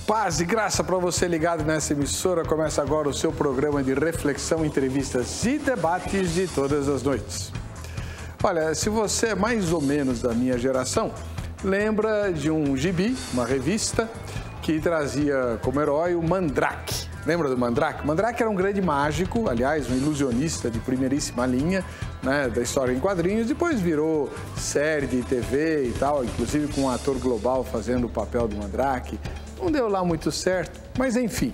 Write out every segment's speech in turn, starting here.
Paz e graça para você ligado nessa emissora. Começa agora o seu programa de reflexão, entrevistas e debates de todas as noites. Olha, se você é mais ou menos da minha geração, lembra de um gibi, uma revista, que trazia como herói o Mandrake. Lembra do Mandrake? Mandrake era um grande mágico, aliás, um ilusionista de primeiríssima linha, né, da história em quadrinhos. Depois virou série de TV e tal, inclusive com um ator global fazendo o papel do Mandrake. Não deu lá muito certo, mas enfim.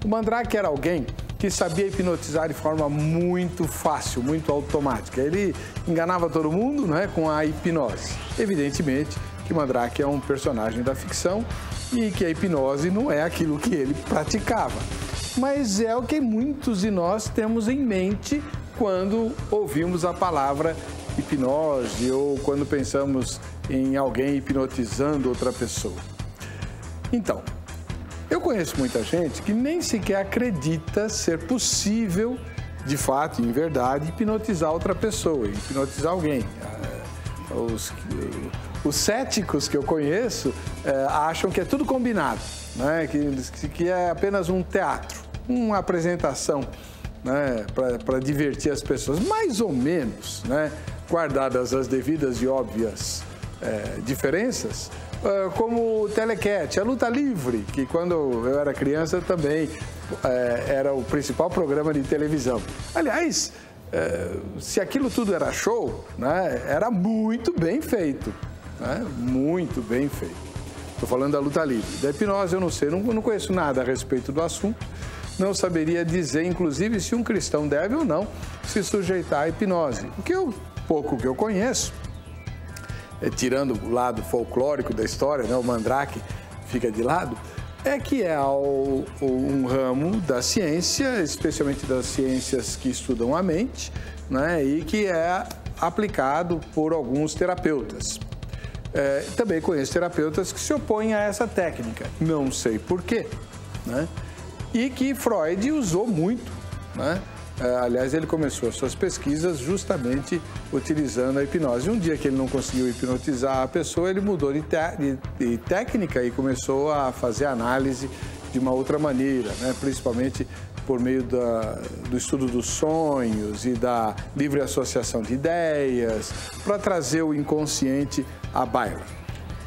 O Mandrake era alguém que sabia hipnotizar de forma muito fácil, muito automática. Ele enganava todo mundo, né, com a hipnose. Evidentemente que o Mandrake é um personagem da ficção e que a hipnose não é aquilo que ele praticava. Mas é o que muitos de nós temos em mente quando ouvimos a palavra hipnose ou quando pensamos em alguém hipnotizando outra pessoa. Então, eu conheço muita gente que nem sequer acredita ser possível, de fato, em verdade, hipnotizar outra pessoa, hipnotizar alguém. Os céticos que eu conheço acham que é tudo combinado, né? Que é apenas um teatro, uma apresentação, né? Para divertir as pessoas, mais ou menos, né? Guardadas as devidas e óbvias diferenças, como o telecat, a luta livre, que quando eu era criança também era o principal programa de televisão. Aliás, se aquilo tudo era show, né? Era muito bem feito. Muito bem feito. Estou falando da luta livre. Da hipnose eu não sei, não conheço nada a respeito do assunto. Não saberia dizer, inclusive, se um cristão deve ou não se sujeitar à hipnose. Pouco que eu conheço, tirando o lado folclórico da história, né, o Mandrake fica de lado, é que é um ramo da ciência, especialmente das ciências que estudam a mente, né, e que é aplicado por alguns terapeutas. Também conheço terapeutas que se opõem a essa técnica, não sei porquê, né? E que Freud usou muito, né? Aliás, ele começou as suas pesquisas justamente utilizando a hipnose. Um dia que ele não conseguiu hipnotizar a pessoa, ele mudou de técnica e começou a fazer análise de uma outra maneira, né? Principalmente por meio do estudo dos sonhos e da livre associação de ideias, para trazer o inconsciente à baila,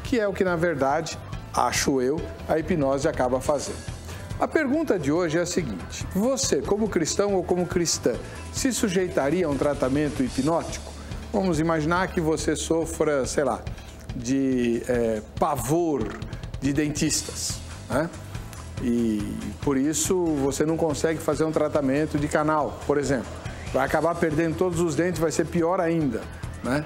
que é o que, na verdade, acho eu, a hipnose acaba fazendo. A pergunta de hoje é a seguinte: você, como cristão ou como cristã, se sujeitaria a um tratamento hipnótico? Vamos imaginar que você sofra, sei lá, de pavor de dentistas, né? E por isso você não consegue fazer um tratamento de canal, por exemplo. Vai acabar perdendo todos os dentes, vai ser pior ainda, né?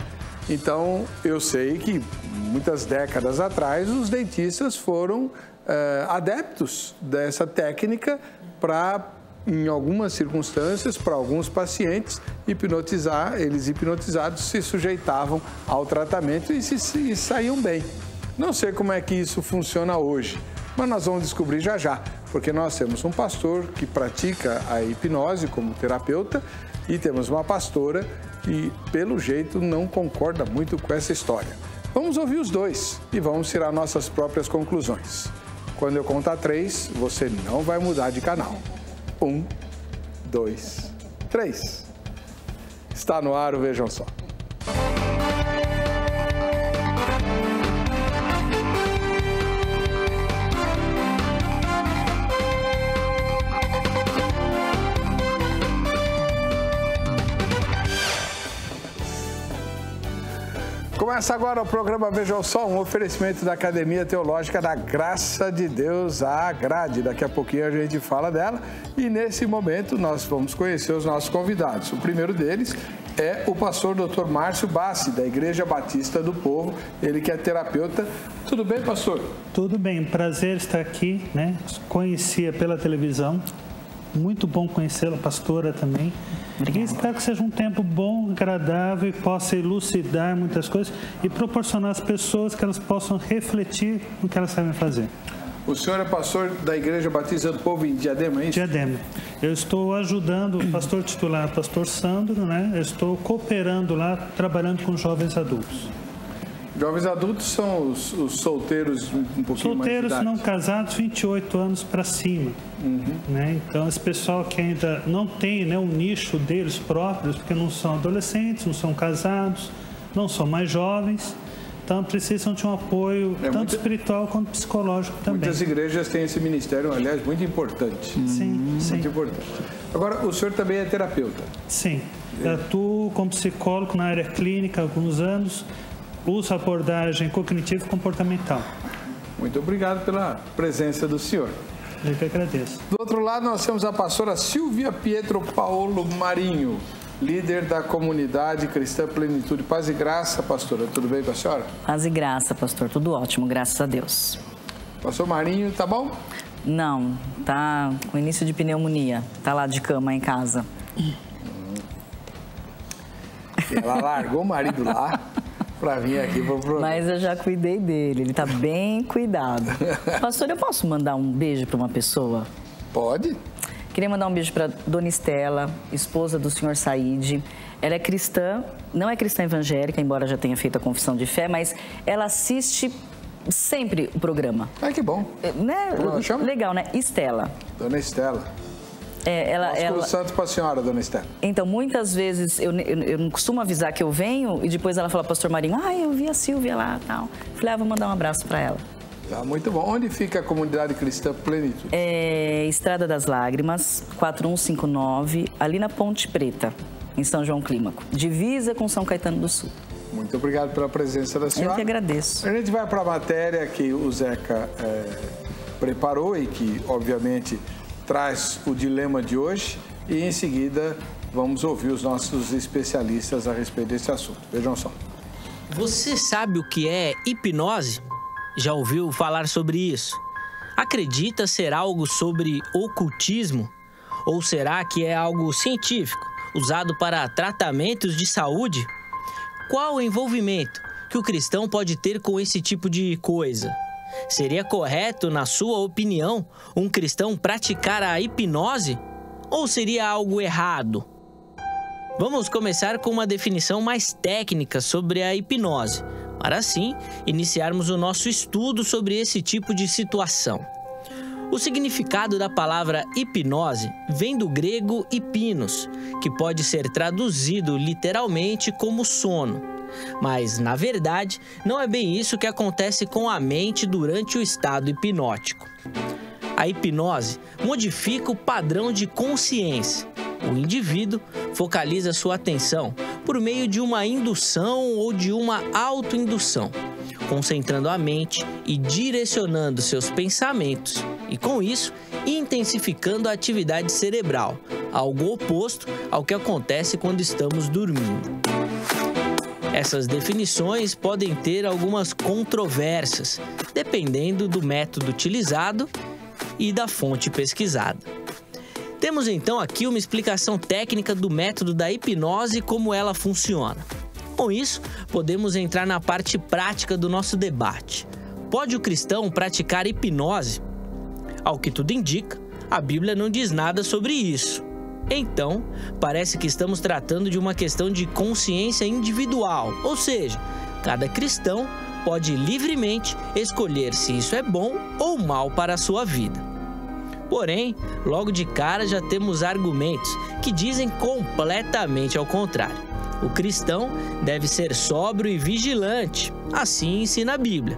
Então, eu sei que muitas décadas atrás os dentistas foram adeptos dessa técnica para, em algumas circunstâncias, para alguns pacientes, eles hipnotizados se sujeitavam ao tratamento e saíam bem. Não sei como é que isso funciona hoje, mas nós vamos descobrir já já, porque nós temos um pastor que pratica a hipnose como terapeuta e temos uma pastora que, pelo jeito, não concorda muito com essa história. Vamos ouvir os dois e vamos tirar nossas próprias conclusões. Quando eu contar 3, você não vai mudar de canal. 1, 2, 3. Está no ar o Vejam Só. Começa agora o programa Vejam Só, um oferecimento da Academia Teológica da Graça de Deus, a Grade. Daqui a pouquinho a gente fala dela e nesse momento nós vamos conhecer os nossos convidados. O primeiro deles é o pastor Dr. Márcio Bassi, da Igreja Batista do Povo, ele que é terapeuta. Tudo bem, pastor? Tudo bem, prazer estar aqui, né? Conhecia pela televisão, muito bom conhecê-la, pastora também. E espero que seja um tempo bom, agradável e possa elucidar muitas coisas e proporcionar às pessoas que elas possam refletir no que elas sabem fazer. O senhor é pastor da Igreja Batista do Povo em Diadema, é isso? Diadema. Eu estou ajudando o pastor titular, pastor Sandro, né? Eu estou cooperando lá, trabalhando com jovens adultos. Jovens adultos são os solteiros um pouquinho mais de Solteiros idade. não casados, 28 anos para cima. Né? Então, esse pessoal que ainda não tem, né, um nicho deles próprios, porque não são adolescentes, não são casados, não são mais jovens, então precisam de um apoio tanto espiritual quanto psicológico também. Muitas igrejas têm esse ministério, aliás, muito importante. Sim, Muito importante. Agora, o senhor também é terapeuta. Sim, eu atuo como psicólogo na área clínica há alguns anos, uso abordagem cognitivo e comportamental. Muito obrigado pela presença do senhor. Eu que agradeço. Do outro lado, nós temos a pastora Silvia Pietro Paolo Marinho, líder da comunidade cristã Plenitude. Paz e graça, pastora. Tudo bem com a senhora? Paz e graça, pastor. Tudo ótimo, graças a Deus. Pastor Marinho, tá bom? Não, tá com início de pneumonia. Tá lá de cama em casa. Ela largou o marido lá para vir aqui para o programa. Mas eu já cuidei dele, ele tá bem cuidado. Pastor, eu posso mandar um beijo para uma pessoa? Pode? Queria mandar um beijo para Dona Estela, esposa do senhor Said. Ela é cristã, não é cristã evangélica, embora já tenha feito a confissão de fé, mas ela assiste sempre o programa. Ah, que bom. Né? Como ela chama? Legal, né? Estela. Dona Estela. Ela... Santo para a senhora, Dona Estela. Então, muitas vezes, eu não costumo avisar que eu venho e depois ela fala, pastor Marinho, eu vi a Silvia lá e tal. Falei, vou mandar um abraço para ela. Tá, muito bom. Onde fica a comunidade cristã Plenitude? Estrada das Lágrimas, 4159, ali na Ponte Preta, em São João Clímaco. Divisa com São Caetano do Sul. Muito obrigado pela presença da senhora. Eu que agradeço. A gente vai para a matéria que o Zeca preparou e que, obviamente, traz o dilema de hoje. E, em seguida, vamos ouvir os nossos especialistas a respeito desse assunto. Vejam só. Você sabe o que é hipnose? Já ouviu falar sobre isso? Acredita ser algo sobre ocultismo? Ou será que é algo científico, usado para tratamentos de saúde? Qual o envolvimento que o cristão pode ter com esse tipo de coisa? Seria correto, na sua opinião, um cristão praticar a hipnose? Ou seria algo errado? Vamos começar com uma definição mais técnica sobre a hipnose, para assim iniciarmos o nosso estudo sobre esse tipo de situação. O significado da palavra hipnose vem do grego hipnos, que pode ser traduzido literalmente como sono. Mas, na verdade, não é bem isso que acontece com a mente durante o estado hipnótico. A hipnose modifica o padrão de consciência. O indivíduo focaliza sua atenção por meio de uma indução ou de uma autoindução, concentrando a mente e direcionando seus pensamentos, e com isso, intensificando a atividade cerebral, algo oposto ao que acontece quando estamos dormindo. Essas definições podem ter algumas controvérsias, dependendo do método utilizado e da fonte pesquisada. Temos então aqui uma explicação técnica do método da hipnose e como ela funciona. Com isso, podemos entrar na parte prática do nosso debate. Pode o cristão praticar hipnose? Ao que tudo indica, a Bíblia não diz nada sobre isso. Então, parece que estamos tratando de uma questão de consciência individual, ou seja, cada cristão pode livremente escolher se isso é bom ou mal para a sua vida. Porém, logo de cara já temos argumentos que dizem completamente ao contrário. O cristão deve ser sóbrio e vigilante, assim ensina a Bíblia,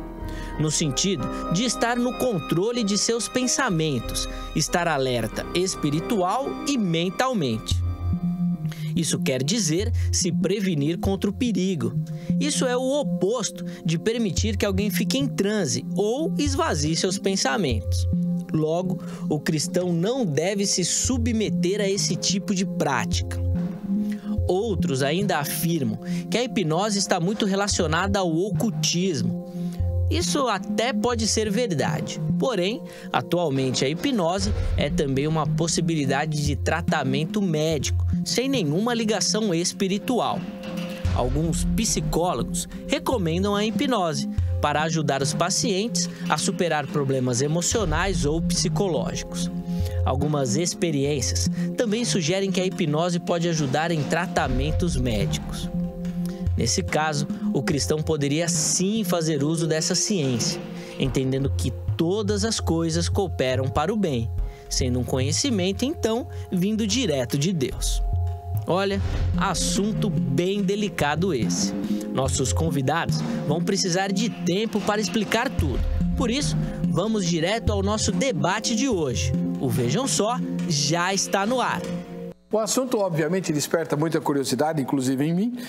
no sentido de estar no controle de seus pensamentos, estar alerta espiritual e mentalmente. Isso quer dizer se prevenir contra o perigo. Isso é o oposto de permitir que alguém fique em transe ou esvazie seus pensamentos. Logo, o cristão não deve se submeter a esse tipo de prática. Outros ainda afirmam que a hipnose está muito relacionada ao ocultismo. Isso até pode ser verdade, porém, atualmente a hipnose é também uma possibilidade de tratamento médico, sem nenhuma ligação espiritual. Alguns psicólogos recomendam a hipnose para ajudar os pacientes a superar problemas emocionais ou psicológicos. Algumas experiências também sugerem que a hipnose pode ajudar em tratamentos médicos. Nesse caso, o cristão poderia sim fazer uso dessa ciência, entendendo que todas as coisas cooperam para o bem, sendo um conhecimento, então, vindo direto de Deus. Olha, assunto bem delicado esse. Nossos convidados vão precisar de tempo para explicar tudo. Por isso, vamos direto ao nosso debate de hoje. O Vejam Só já está no ar. O assunto, obviamente, desperta muita curiosidade, inclusive em mim.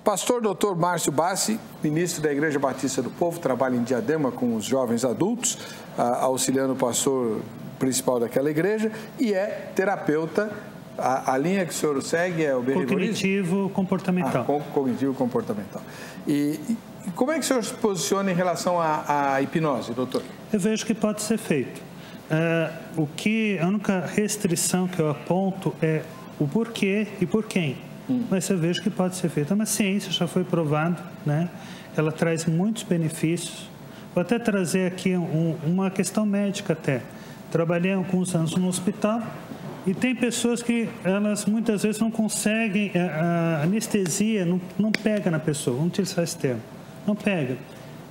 Pastor Dr. Márcio Bassi, ministro da Igreja Batista do Povo, trabalha em Diadema com os jovens adultos, auxiliando o pastor principal daquela igreja, e é terapeuta. A linha que o senhor segue é o behaviorismo? Cognitivo-comportamental. Cognitivo-comportamental. E como é que o senhor se posiciona em relação à hipnose, doutor? Eu vejo que pode ser feito. A única restrição que eu aponto é o porquê e por quem. Mas eu vejo que pode ser feito. É uma ciência, já foi provado, né? Ela traz muitos benefícios. Vou até trazer aqui uma questão médica até. Trabalhei há alguns anos no hospital e tem pessoas que elas muitas vezes não conseguem, a anestesia não pega na pessoa, vamos utilizar esse termo, não pega.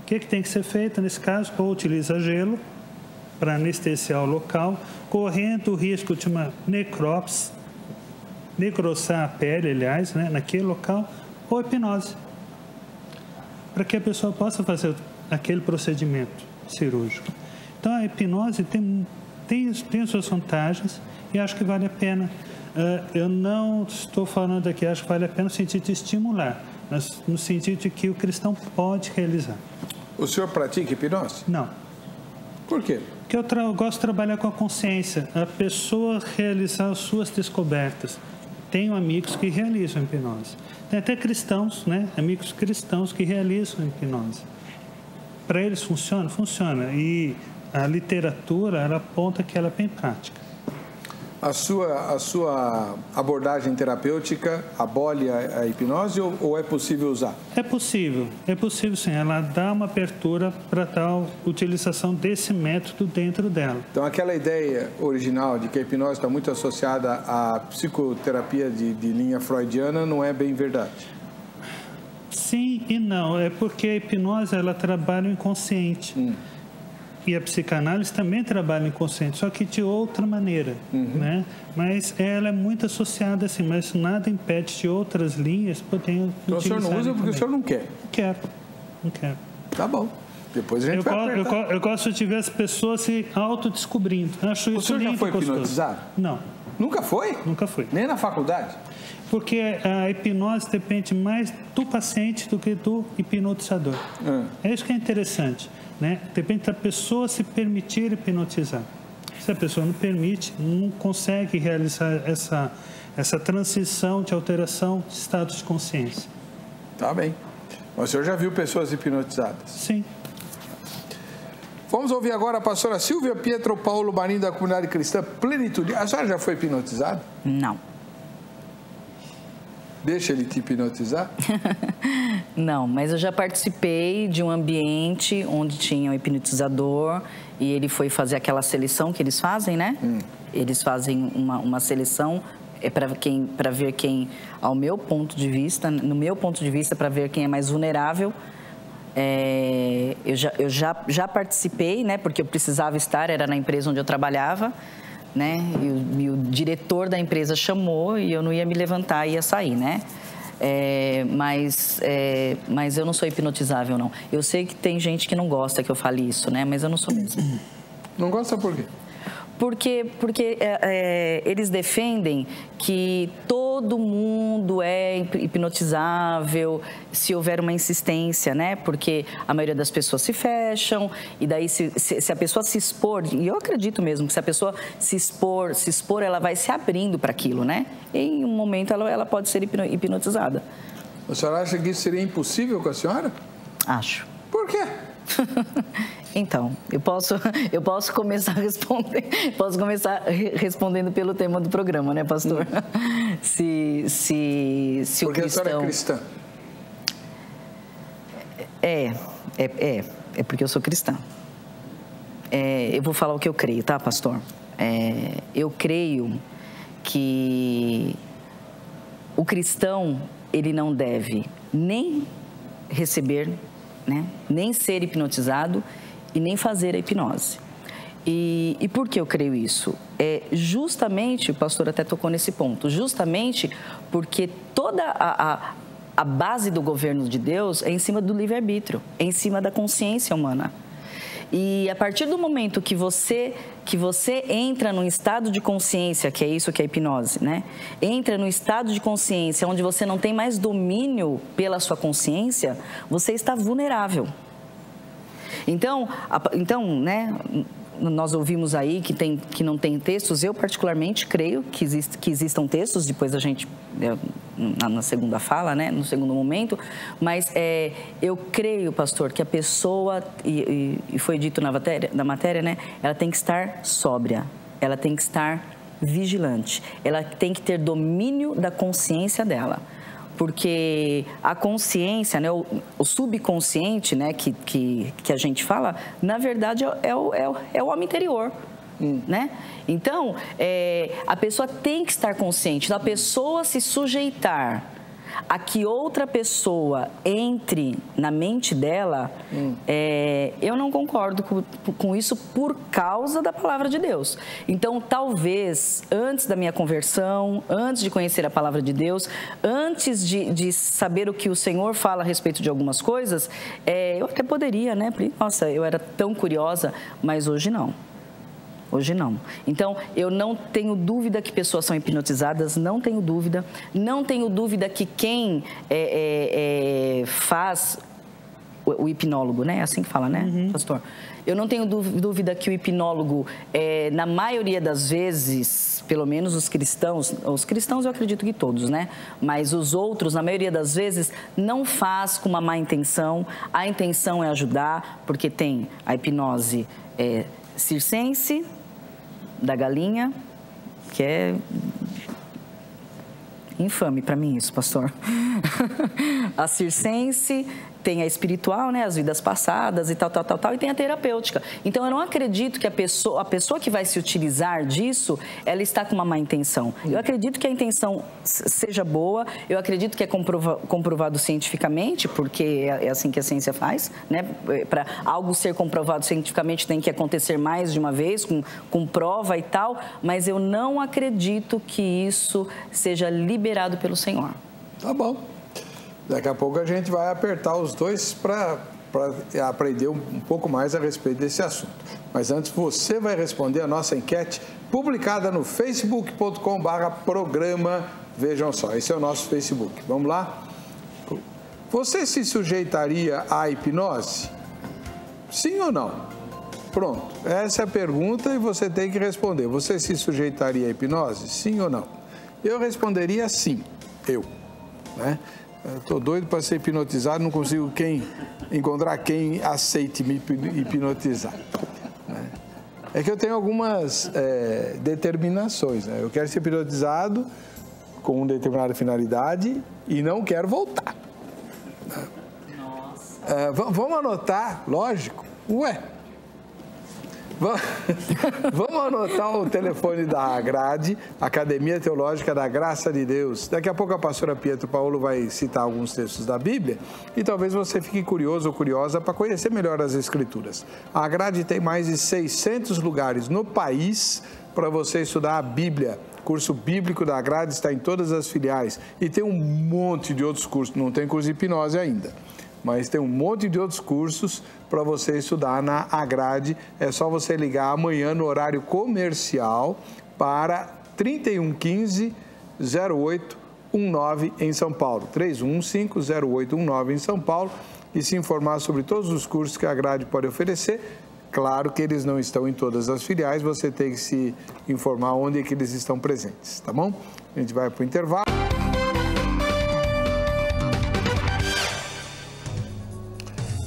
O que tem que ser feito nesse caso? Ou utiliza gelo para anestesiar o local, correndo o risco de uma necrópsia, necrossar a pele, aliás, né, naquele local, ou hipnose, para que a pessoa possa fazer aquele procedimento cirúrgico. Então, a hipnose tem suas vantagens e acho que vale a pena. Eu não estou falando aqui, acho que vale a pena no sentido de estimular, mas no sentido de que o cristão pode realizar. O senhor pratica hipnose? Não. Por quê? Porque eu gosto de trabalhar com a consciência, a pessoa realizar as suas descobertas. Tenho amigos que realizam hipnose. Tem até cristãos, né? Amigos cristãos que realizam hipnose. Para eles funciona? Funciona. E a literatura, ela aponta que ela é bem prática. A sua abordagem terapêutica abole a hipnose ou é possível usar? É possível sim. Ela dá uma abertura para tal utilização desse método dentro dela. Então, aquela ideia original de que a hipnose está muito associada à psicoterapia de linha freudiana não é bem verdade? Sim e não. É porque a hipnose, ela trabalha o inconsciente. E a psicanálise também trabalha o inconsciente, só que de outra maneira, né? Mas ela é muito associada assim, mas nada impede de outras linhas poderem utilizar. Então o senhor não usa porque o senhor não quer? Não quero. Tá bom. Depois a gente vai apertar. Eu gosto de ver as pessoas se autodescobrindo. Acho isso. O senhor já foi hipnotizado? Não. Nunca foi? Nunca fui. Nem na faculdade? Porque a hipnose depende mais do paciente do que do hipnotizador. É isso que é interessante. Né? Depende da pessoa se permitir hipnotizar. Se a pessoa não permite, não consegue realizar essa transição de alteração de estado de consciência. Tá bem. Mas o senhor já viu pessoas hipnotizadas? Sim. Vamos ouvir agora a pastora Silvia Pietro Paulo Marinho, da comunidade cristã Plenitude. A senhora já foi hipnotizada? Não. Deixa ele te hipnotizar? Não, mas eu já participei de um ambiente onde tinha um hipnotizador e ele foi fazer aquela seleção que eles fazem, né? Eles fazem uma seleção para ver quem, no meu ponto de vista, para ver quem é mais vulnerável. Eu já participei, né? Porque eu precisava estar, era na empresa onde eu trabalhava. Né? E o diretor da empresa chamou e eu não ia me levantar, ia sair, né? Mas eu não sou hipnotizável, não. Eu sei que tem gente que não gosta que eu fale isso, né? Mas eu não sou mesmo. Não gosta por quê? Porque eles defendem que todo mundo é hipnotizável se houver uma insistência, né? Porque a maioria das pessoas se fecham e daí se a pessoa se expor, e eu acredito mesmo que se a pessoa se expor, ela vai se abrindo para aquilo, né? E em um momento ela pode ser hipnotizada. A senhora acha que isso seria impossível com a senhora? Acho. Por quê? Então, eu posso começar respondendo pelo tema do programa, né, pastor? Se o cristão... Porque a senhora é cristã. É porque eu sou cristã. Eu vou falar o que eu creio, tá, pastor? Eu creio que o cristão, ele não deve nem receber, né? Nem ser hipnotizado e nem fazer a hipnose. E por que eu creio isso? Justamente, o pastor até tocou nesse ponto, justamente porque toda a base do governo de Deus é em cima do livre-arbítrio, é em cima da consciência humana. E a partir do momento que você entra num estado de consciência, que é isso que é a hipnose, né? Entra num estado de consciência onde você não tem mais domínio pela sua consciência, você está vulnerável. Então, né? Nós ouvimos aí que não tem textos. Eu, particularmente, creio que existam textos, depois a gente, na segunda fala, né, no segundo momento, mas eu creio, pastor, que a pessoa, e foi dito na matéria, né, ela tem que estar sóbria, ela tem que estar vigilante, ela tem que ter domínio da consciência dela. Porque a consciência, né, o subconsciente, né, que a gente fala, na verdade é o homem interior, né? Então, a pessoa tem que estar consciente. Então, a pessoa se sujeitar a que outra pessoa entre na mente dela, eu não concordo com isso por causa da palavra de Deus. Então, talvez, antes da minha conversão, antes de conhecer a palavra de Deus, antes de saber o que o Senhor fala a respeito de algumas coisas, eu até poderia, né? Nossa, eu era tão curiosa, mas hoje não. Hoje não. Então, eu não tenho dúvida que pessoas são hipnotizadas, não tenho dúvida. Não tenho dúvida que quem faz o hipnólogo, né? É assim que fala, né, pastor? Eu não tenho dúvida que o hipnólogo, na maioria das vezes, pelo menos os cristãos eu acredito que todos, né? Mas os outros, na maioria das vezes, não faz com uma má intenção. A intenção é ajudar, porque tem a hipnose circense, da galinha, que é infame para mim isso, pastor. A circense, tem a espiritual, né, as vidas passadas e tal, e tem a terapêutica. Então, eu não acredito que a pessoa que vai se utilizar disso, ela está com uma má intenção. Eu acredito que a intenção seja boa, eu acredito que é comprovado cientificamente, porque é assim que a ciência faz, né? Para algo ser comprovado cientificamente tem que acontecer mais de uma vez, com prova e tal, mas eu não acredito que isso seja liberado pelo Senhor. Tá bom. Daqui a pouco a gente vai apertar os dois para aprender um pouco mais a respeito desse assunto. Mas antes, você vai responder a nossa enquete publicada no facebook.com/programa. Vejam só, esse é o nosso Facebook. Vamos lá? Você se sujeitaria à hipnose? Sim ou não? Pronto, essa é a pergunta e você tem que responder. Você se sujeitaria à hipnose? Sim ou não? Eu responderia sim, né? Estou doido para ser hipnotizado, não consigo encontrar quem aceite me hipnotizar. Né? É que eu tenho algumas determinações. Né? Eu quero ser hipnotizado com uma determinada finalidade e não quero voltar. Nossa. Vamos anotar, lógico. Vamos anotar o telefone da Agrade, Academia Teológica da Graça de Deus. Daqui a pouco a pastora Pietro Paulo vai citar alguns textos da Bíblia e talvez você fique curioso ou curiosa para conhecer melhor as Escrituras. A Agrade tem mais de 600 lugares no país para você estudar a Bíblia. O curso bíblico da Agrade está em todas as filiais e tem um monte de outros cursos. Não tem curso de hipnose ainda, mas tem um monte de outros cursos para você estudar na Agrade. É só você ligar amanhã no horário comercial para 3115-0819 em São Paulo. 3115-0819 em São Paulo e se informar sobre todos os cursos que a Agrade pode oferecer. Claro que eles não estão em todas as filiais, você tem que se informar onde é que eles estão presentes, tá bom? A gente vai para o intervalo.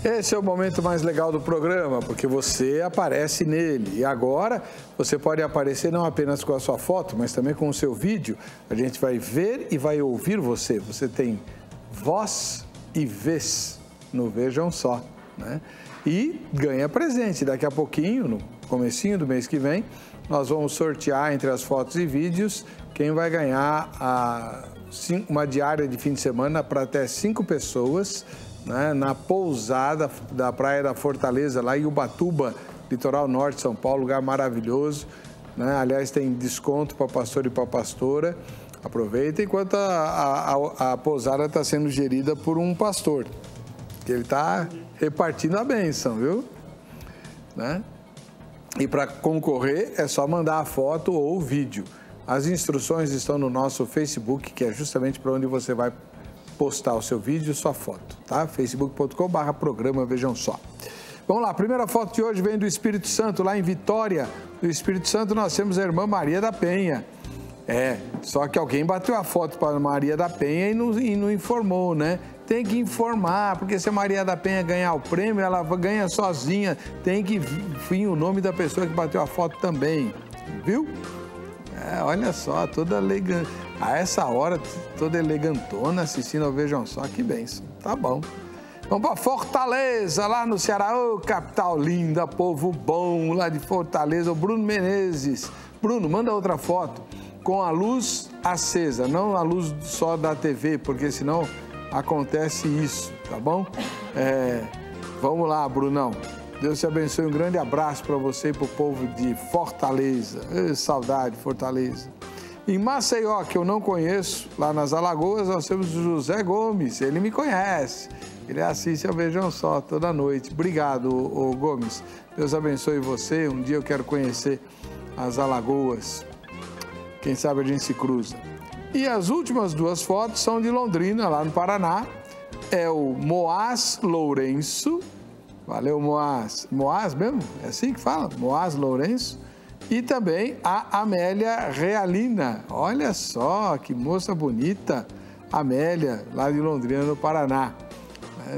Esse é o momento mais legal do programa, porque você aparece nele. E agora você pode aparecer não apenas com a sua foto, mas também com o seu vídeo. A gente vai ver e vai ouvir você. Você tem voz e vez no Vejam Só, né? E ganha presente. Daqui a pouquinho, no comecinho do mês que vem, nós vamos sortear entre as fotos e vídeos quem vai ganhar uma diária de fim de semana para até 5 pessoas né, na pousada da Praia da Fortaleza, lá em Ubatuba, litoral norte de São Paulo, lugar maravilhoso, né? Aliás, tem desconto para pastor e para pastora. Aproveita enquanto a pousada está sendo gerida por um pastor. Ele está repartindo a bênção, viu? Né? E para concorrer é só mandar a foto ou o vídeo. As instruções estão no nosso Facebook, que é justamente para onde você vai postar o seu vídeo e sua foto, tá? facebook.com/programa Vejam Só. Vamos lá, a primeira foto de hoje vem do Espírito Santo, lá em Vitória. No Espírito Santo nós temos a irmã Maria da Penha. Só que alguém bateu a foto para Maria da Penha e não informou, né? Tem que informar, porque se a Maria da Penha ganhar o prêmio, ela ganha sozinha. Tem que vir o nome da pessoa que bateu a foto também, viu? Olha só, toda elegante. A essa hora, toda elegantona, assistindo ao Vejam Só, que bênção. Tá bom. Vamos para Fortaleza, lá no Ceará. Ô, capital linda, povo bom, lá de Fortaleza. O Bruno Menezes. Bruno, manda outra foto com a luz acesa, não a luz só da TV, porque senão acontece isso, tá bom? Vamos lá, Brunão. Deus te abençoe. Um grande abraço para você e para o povo de Fortaleza. Saudade, Fortaleza. Em Maceió, que eu não conheço, lá nas Alagoas, nós temos o José Gomes. Ele me conhece. Ele assiste ao Vejam Só toda noite. Obrigado, ô Gomes. Deus abençoe você. Um dia eu quero conhecer as Alagoas. Quem sabe a gente se cruza. E as últimas duas fotos são de Londrina, lá no Paraná. É o Moás Lourenço. Valeu, Moás. Moás mesmo? É assim que fala? Moás Lourenço. E também a Amélia Realina. Olha só, que moça bonita. Amélia, lá de Londrina, no Paraná.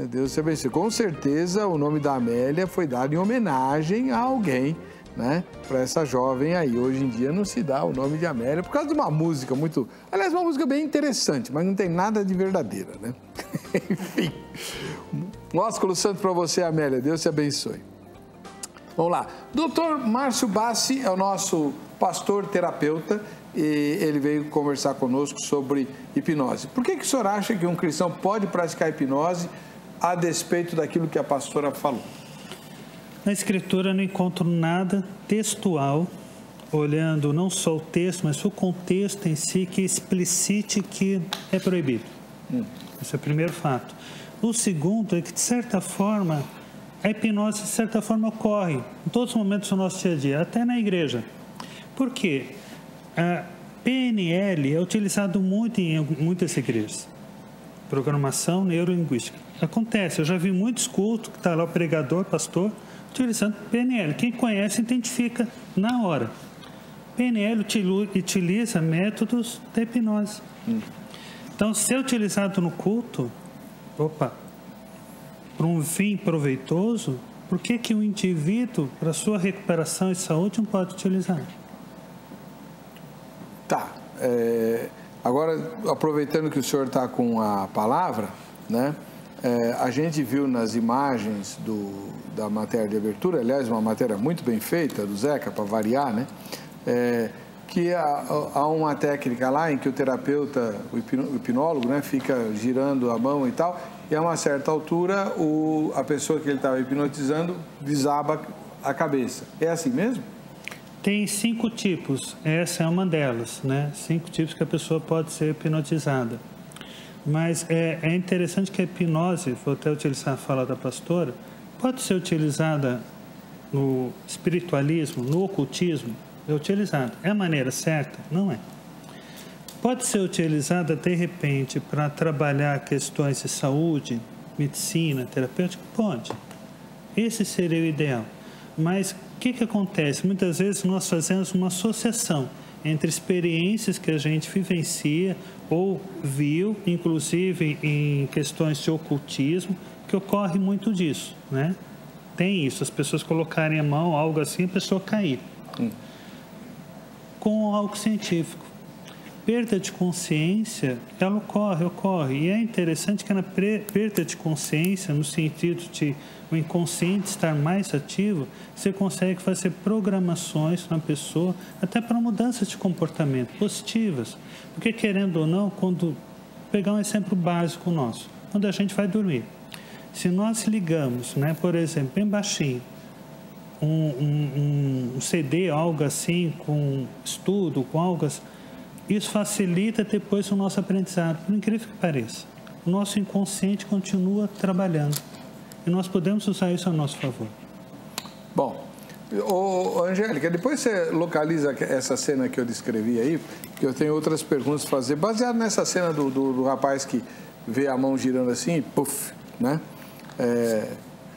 Deus te abençoe. Com certeza o nome da Amélia foi dado em homenagem a alguém, né? Para essa jovem aí. Hoje em dia não se dá o nome de Amélia por causa de uma música muito... Aliás, uma música bem interessante, mas não tem nada de verdadeira, né? Enfim. Um ósculo santo para você, Amélia. Deus te abençoe. Vamos lá. Dr. Márcio Bassi é o nosso pastor terapeuta e ele veio conversar conosco sobre hipnose. Por que o senhor acha que um cristão pode praticar hipnose a despeito daquilo que a pastora falou? Na Escritura não encontro nada textual, olhando não só o texto, mas o contexto em si, que explicite que é proibido. Esse é o primeiro fato. O segundo é que, de certa forma, a hipnose, de certa forma, ocorre em todos os momentos do nosso dia a dia, até na igreja. Por quê? A PNL é utilizado muito em muitas igrejas. Programação neurolinguística. Acontece, eu já vi muitos cultos que está lá o pregador, pastor, utilizando PNL. Quem conhece, identifica na hora. PNL utiliza métodos da hipnose. Então, se é utilizado no culto, para um fim proveitoso, por que o indivíduo, para sua recuperação e saúde, não pode utilizar? Tá. Agora, aproveitando que o senhor está com a palavra, né? A gente viu nas imagens da matéria de abertura, aliás, uma matéria muito bem feita, do Zeca, para variar, né? Que há uma técnica lá em que o terapeuta, o hipnólogo, né, fica girando a mão e tal, e a uma certa altura a pessoa que ele estava hipnotizando desaba a cabeça. É assim mesmo? Tem 5 tipos, essa é uma delas, né? 5 tipos que a pessoa pode ser hipnotizada. Mas é interessante que a hipnose, vou até utilizar a fala da pastora, pode ser utilizada no espiritualismo, no ocultismo, é utilizada. É a maneira certa? Não é. Pode ser utilizada, de repente, para trabalhar questões de saúde, medicina, terapêutica? Pode. Esse seria o ideal. Mas o que acontece? Muitas vezes nós fazemos uma associação entre experiências que a gente vivencia ou viu, inclusive em questões de ocultismo, que ocorre muito disso, né? Tem isso, as pessoas colocarem a mão, algo assim, a pessoa cair. Com algo científico. Perda de consciência, ela ocorre. E é interessante que na perda de consciência, no sentido de o inconsciente estar mais ativo, você consegue fazer programações na pessoa, até para mudanças de comportamento positivas. Porque, querendo ou não, pegar um exemplo básico nosso, quando a gente vai dormir, Se nós ligamos, né, por exemplo, bem baixinho, um CD, algo assim, com estudo, com algo assim, isso facilita depois o nosso aprendizado, por incrível que pareça. O nosso inconsciente continua trabalhando e nós podemos usar isso a nosso favor. Bom, Angélica, depois você localiza essa cena que eu descrevi aí, que eu tenho outras perguntas a fazer, baseado nessa cena do rapaz que vê a mão girando assim e puf, né?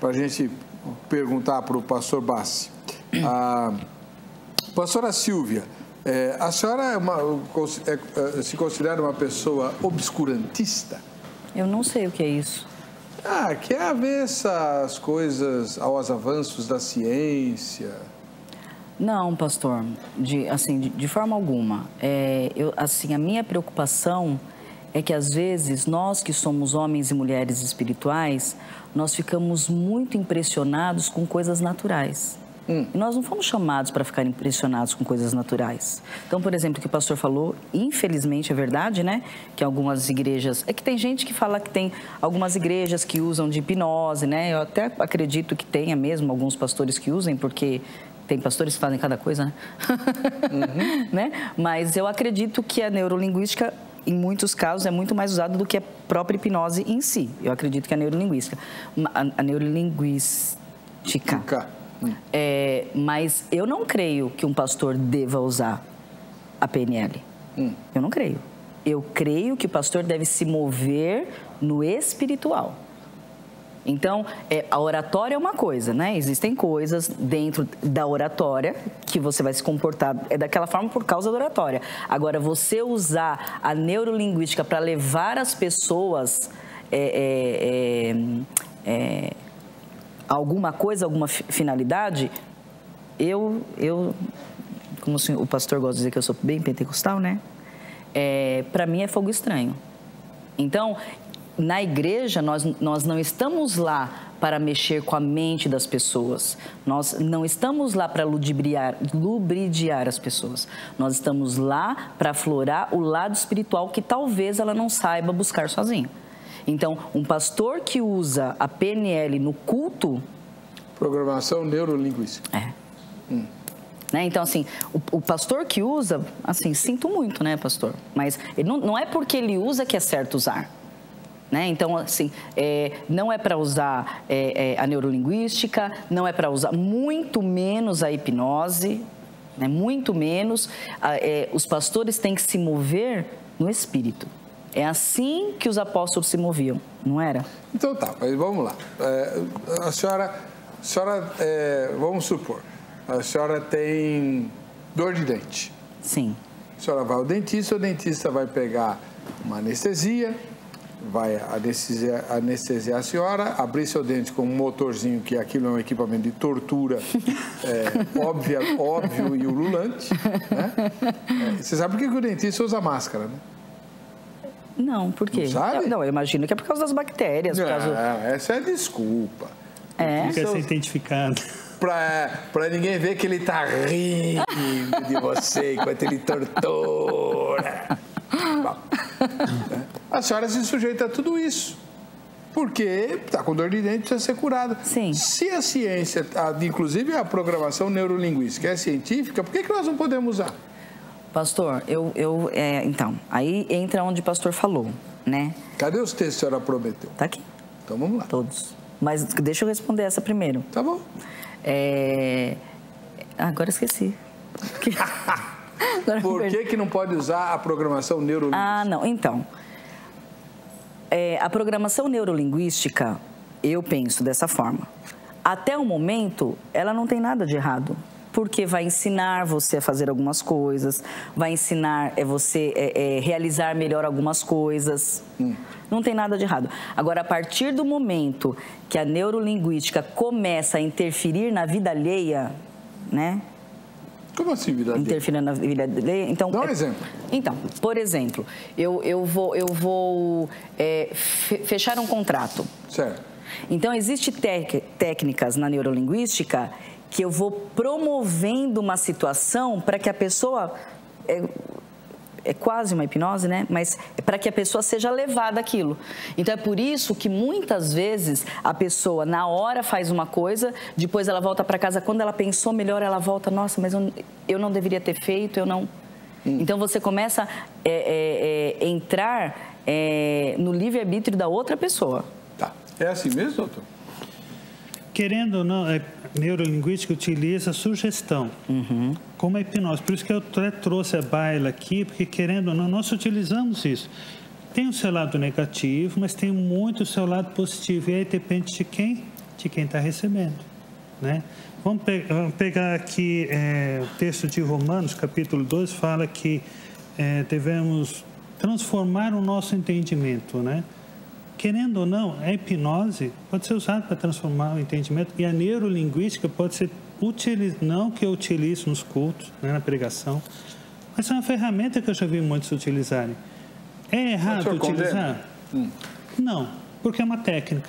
Para a gente perguntar para o pastor Bassi. Pastora Silvia, a senhora se considera uma pessoa obscurantista? Eu não sei o que é isso. Que é avessa às coisas, aos avanços da ciência. Não, pastor, de forma alguma. A minha preocupação é que, às vezes, nós que somos homens e mulheres espirituais, nós ficamos muito impressionados com coisas naturais. E nós não fomos chamados para ficar impressionados com coisas naturais. Então, por exemplo, o que o pastor falou, infelizmente é verdade, né? Que algumas igrejas... É que tem gente que fala que tem algumas igrejas que usam de hipnose, né? Eu até acredito que tenha mesmo alguns pastores que usem, porque tem pastores que fazem cada coisa, né? Né? Mas eu acredito que a neurolinguística, em muitos casos, é muito mais usada do que a própria hipnose em si. Eu acredito que a neurolinguística... A neurolinguística... mas eu não creio que um pastor deva usar a PNL. Eu não creio. Eu creio que o pastor deve se mover no espiritual. Então, a oratória é uma coisa, né? Existem coisas dentro da oratória que você vai se comportar daquela forma por causa da oratória. Agora, você usar a neurolinguística para levar as pessoas... alguma coisa, alguma finalidade, como o pastor gosta de dizer que eu sou bem pentecostal, né? Para mim é fogo estranho. Então, na igreja, nós não estamos lá para mexer com a mente das pessoas. Nós não estamos lá para lubridiar as pessoas. Nós estamos lá para aflorar o lado espiritual que talvez ela não saiba buscar sozinha. Então, um pastor que usa a PNL no culto... Programação neurolinguística. Né? Então, assim, o pastor que usa, assim, sinto muito, né, pastor? Mas ele não é porque ele usa que é certo usar. Né? Então, assim, não é para usar a neurolinguística, não é para usar muito menos a hipnose, né? Muito menos. Os pastores têm que se mover no espírito. É assim que os apóstolos se moviam, não era? Então tá, mas vamos lá. A senhora vamos supor, a senhora tem dor de dente. Sim. A senhora vai ao dentista, o dentista vai pegar uma anestesia, vai anestesiar a senhora, abrir seu dente com um motorzinho, que aquilo é um equipamento de tortura óbvio e ululante. Né? Você sabe por que o dentista usa máscara, né? Não, por quê? Não sabe? Não, eu imagino que é por causa das bactérias. Essa é desculpa. Fica ser identificado. Pra ninguém ver que ele tá rindo de você enquanto ele tortura. Bom, a senhora se sujeita a tudo isso. Porque tá com dor de dente, precisa ser curada. Sim. Se a ciência, inclusive a programação neurolinguística, é científica, por que nós não podemos usar? Pastor, então, aí entra onde o pastor falou, né? Cadê os textos que a senhora prometeu? Tá aqui. Então vamos lá. Todos. Mas deixa eu responder essa primeiro. Tá bom. Agora esqueci. Por que não pode usar a programação neurolinguística? Não. Então, a programação neurolinguística, eu penso dessa forma. Até o momento, ela não tem nada de errado. Porque vai ensinar você a fazer algumas coisas, vai ensinar você realizar melhor algumas coisas. Não tem nada de errado. Agora, a partir do momento que a neurolinguística começa a interferir na vida alheia, né? Como assim, vida alheia? Interferir na vida alheia. Então, dá um exemplo. Então, por exemplo, eu vou fechar um contrato. Certo. Então, existem técnicas na neurolinguística que eu vou promovendo uma situação para que a pessoa é quase uma hipnose, né? Mas é para que a pessoa seja levada àquilo. Então é por isso que muitas vezes a pessoa na hora faz uma coisa, depois ela volta para casa, quando ela pensou melhor, ela volta, nossa, mas eu não deveria ter feito, eu não... Então você começa a entrar no livre-arbítrio da outra pessoa. Tá. É assim mesmo, doutor? Querendo ou não, a neurolinguística utiliza sugestão como a hipnose. Por isso que eu trouxe a baila aqui, porque querendo ou não, nós utilizamos isso. Tem o seu lado negativo, mas tem muito o seu lado positivo. E aí depende de quem está recebendo, né? Vamos pegar aqui o texto de Romanos, capítulo 12, fala que devemos transformar o nosso entendimento, né? Querendo ou não, a hipnose pode ser usada para transformar o entendimento e a neurolinguística pode ser utilizada, não que eu utilize nos cultos, né, na pregação, mas é uma ferramenta que eu já vi muitos utilizarem. É errado utilizar? Não, porque é uma técnica.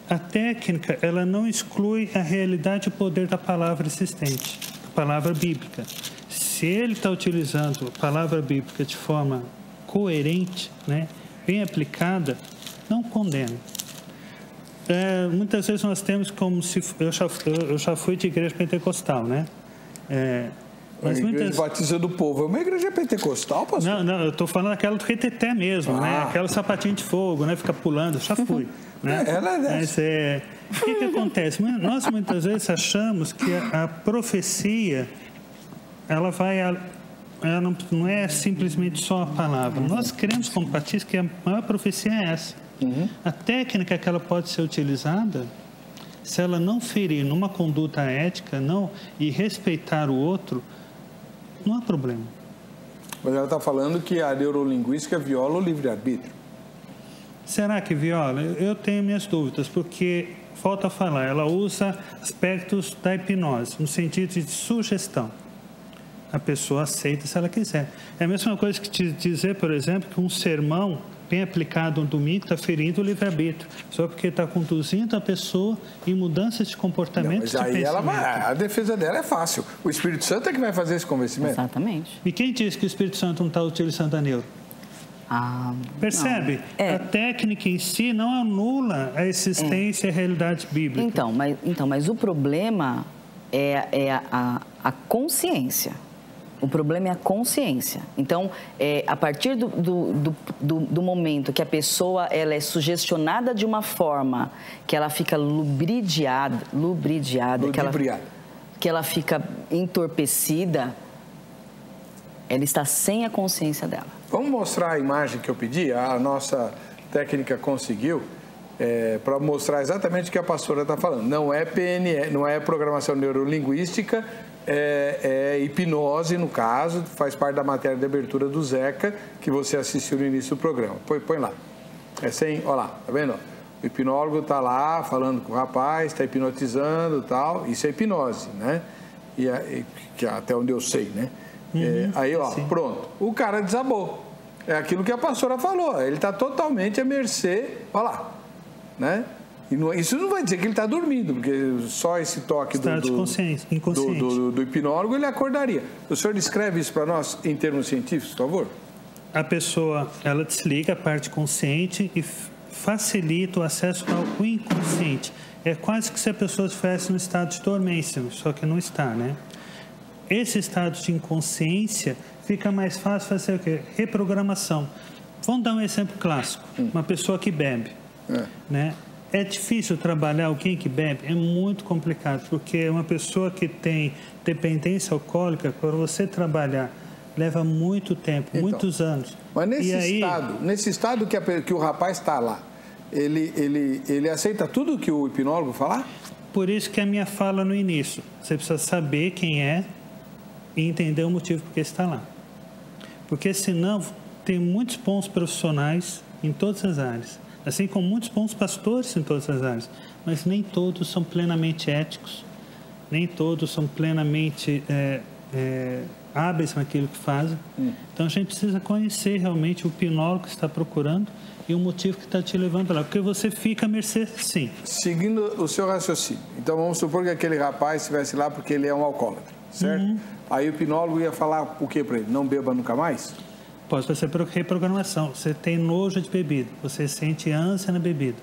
A técnica, ela não exclui a realidade e o poder da palavra existente, a palavra bíblica. Se ele está utilizando a palavra bíblica de forma coerente, né, bem aplicada, não condena. Muitas vezes nós temos como se... Eu já fui de igreja pentecostal, né? Mas a igreja batiza do povo. É uma igreja pentecostal, pastor? Não, eu estou falando daquela do reteté mesmo, né? Aquela sapatinho de fogo, né? Fica pulando, já fui. Né? Ela é dessa. Mas, o que acontece? Nós muitas vezes achamos que a profecia, ela não é simplesmente só a palavra. Nós cremos como batistas que a maior profecia é essa. A técnica que ela pode ser utilizada, se ela não ferir numa conduta ética e respeitar o outro, não há problema. Mas ela está falando que a neurolinguística viola o livre-arbítrio. Será que viola? Eu tenho minhas dúvidas, porque, volto a falar, ela usa aspectos da hipnose, no sentido de sugestão. A pessoa aceita se ela quiser. É a mesma coisa que te dizer, por exemplo, que um sermão bem aplicado no domingo está ferindo o livre-arbítrio, só porque está conduzindo a pessoa em mudanças de comportamento. Mas aí a defesa dela é fácil. O Espírito Santo é que vai fazer esse convencimento. Exatamente. E quem disse que o Espírito Santo não está utilizando a neuro? Percebe? A técnica em si não anula a existência e a realidade bíblica. Então, mas o problema é a consciência. O problema é a consciência. Então, a partir do momento que a pessoa ela é sugestionada de uma forma que ela fica lubridiada, que ela fica entorpecida, ela está sem a consciência dela. Vamos mostrar a imagem que eu pedi? A nossa técnica conseguiu, para mostrar exatamente o que a pastora está falando. Não é PNL, não é programação neurolinguística, é hipnose, no caso, faz parte da matéria de abertura do Zeca, que você assistiu no início do programa. Põe lá. Olha lá, tá vendo? O hipnólogo está lá falando com o rapaz, está hipnotizando e tal. Isso é hipnose, né? Que até onde eu sei, né? Aí, ó, sim. Pronto. O cara desabou. É aquilo que a pastora falou. Ele está totalmente à mercê, olha lá, né? Isso não vai dizer que ele está dormindo, porque só esse toque do hipnólogo ele acordaria. O senhor descreve isso para nós em termos científicos, por favor? A pessoa, ela desliga a parte consciente e facilita o acesso ao inconsciente. É quase que se a pessoa estivesse no estado de dormência, só que não está, né? Esse estado de inconsciência fica mais fácil fazer o quê? Reprogramação. Vamos dar um exemplo clássico. Uma pessoa que bebe, né? É difícil trabalhar alguém que bebe? É muito complicado, porque uma pessoa que tem dependência alcoólica, para você trabalhar, leva muito tempo, muitos anos. Mas nesse estado que o rapaz está lá, ele aceita tudo que o hipnólogo falar? Por isso que a minha fala no início, você precisa saber quem é e entender o motivo por que está lá. Porque senão, tem muitos bons profissionais em todas as áreas, assim como muitos bons pastores em todas as áreas, mas nem todos são plenamente éticos, nem todos são plenamente hábeis naquilo que fazem. Então, a gente precisa conhecer realmente o hipnólogo que está procurando e o motivo que está te levando lá, porque você fica à mercê, sim. Seguindo o seu raciocínio, então vamos supor que aquele rapaz estivesse lá porque ele é um alcoólatra, certo? Aí o hipnólogo ia falar o quê para ele? Não beba nunca mais? Pode ser reprogramação. Você tem nojo de bebida, você sente ânsia na bebida.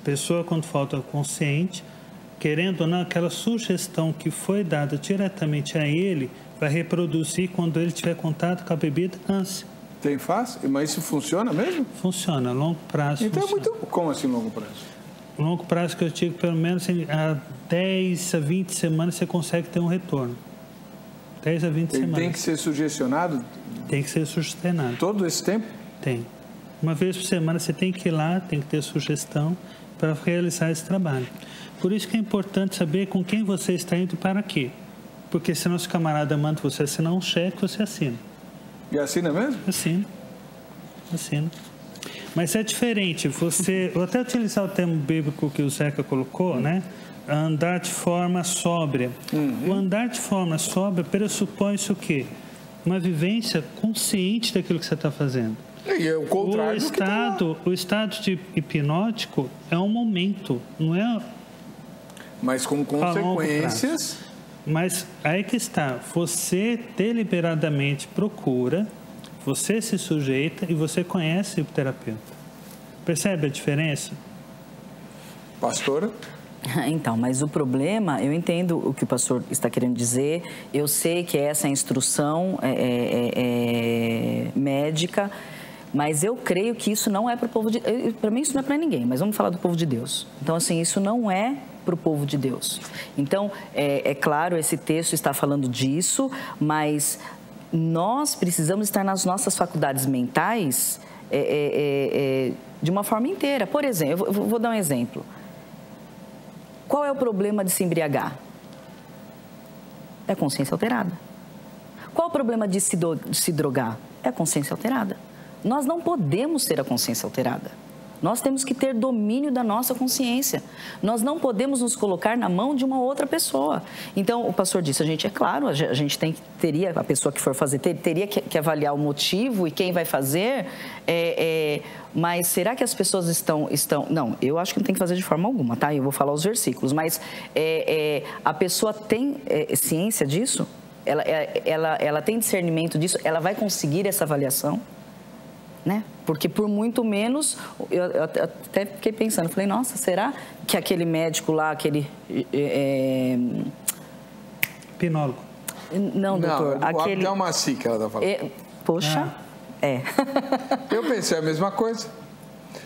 A pessoa, quando falta consciente, querendo ou não, aquela sugestão que foi dada diretamente a ele, vai reproduzir quando ele tiver contato com a bebida, ânsia. Tem fácil? Mas isso funciona mesmo? Funciona, a longo prazo. Então funciona. é muito... Como assim longo prazo? Longo prazo que eu digo, pelo menos há 10 a 20 semanas você consegue ter um retorno. 10 a 20 semanas. Tem que ser sugestionado? Tem que ser sugestionado. Todo esse tempo? Tem. Uma vez por semana você tem que ir lá, tem que ter sugestão para realizar esse trabalho. Por isso que é importante saber com quem você está indo e para quê. Porque se nosso camarada manda você assinar um cheque, você assina. E assina mesmo? Assina. Mas é diferente. Vou até utilizar o termo bíblico que o Zeca colocou, né? Andar de forma sóbria. O andar de forma sóbria pressupõe isso o quê? Uma vivência consciente daquilo que você está fazendo. E é o contrário o estado de hipnótico é um momento, não é... Mas com consequências... Mas aí que está, você deliberadamente procura, você se sujeita e você conhece o terapeuta. Percebe a diferença? Pastora? Então, mas o problema, eu entendo o que o pastor está querendo dizer, eu sei que essa instrução médica, mas eu creio que isso não é para o povo de Deus. Para mim isso não é para ninguém, mas vamos falar do povo de Deus. Então, assim, isso não é para o povo de Deus. Então, é claro, esse texto está falando disso, mas nós precisamos estar nas nossas faculdades mentais de uma forma inteira. Por exemplo, eu vou dar um exemplo. Qual é o problema de se embriagar? É a consciência alterada. Qual o problema de se drogar? É a consciência alterada. Nós não podemos ter a consciência alterada. Nós temos que ter domínio da nossa consciência. Nós não podemos nos colocar na mão de uma outra pessoa. Então, o pastor disse, é claro, a gente teria, a pessoa que for fazer, teria que avaliar o motivo e quem vai fazer, mas será que as pessoas estão... Não, eu acho que não tem que fazer de forma alguma, tá? Eu vou falar os versículos, mas a pessoa tem ciência disso? Ela tem discernimento disso? Ela vai conseguir essa avaliação? Né? Porque por muito menos, eu até fiquei pensando, falei, nossa, será que aquele médico lá, aquele... Hipnólogo. Não, doutor. Não, aquele... o Abdelmaci que ela está falando. Poxa, Eu pensei a mesma coisa.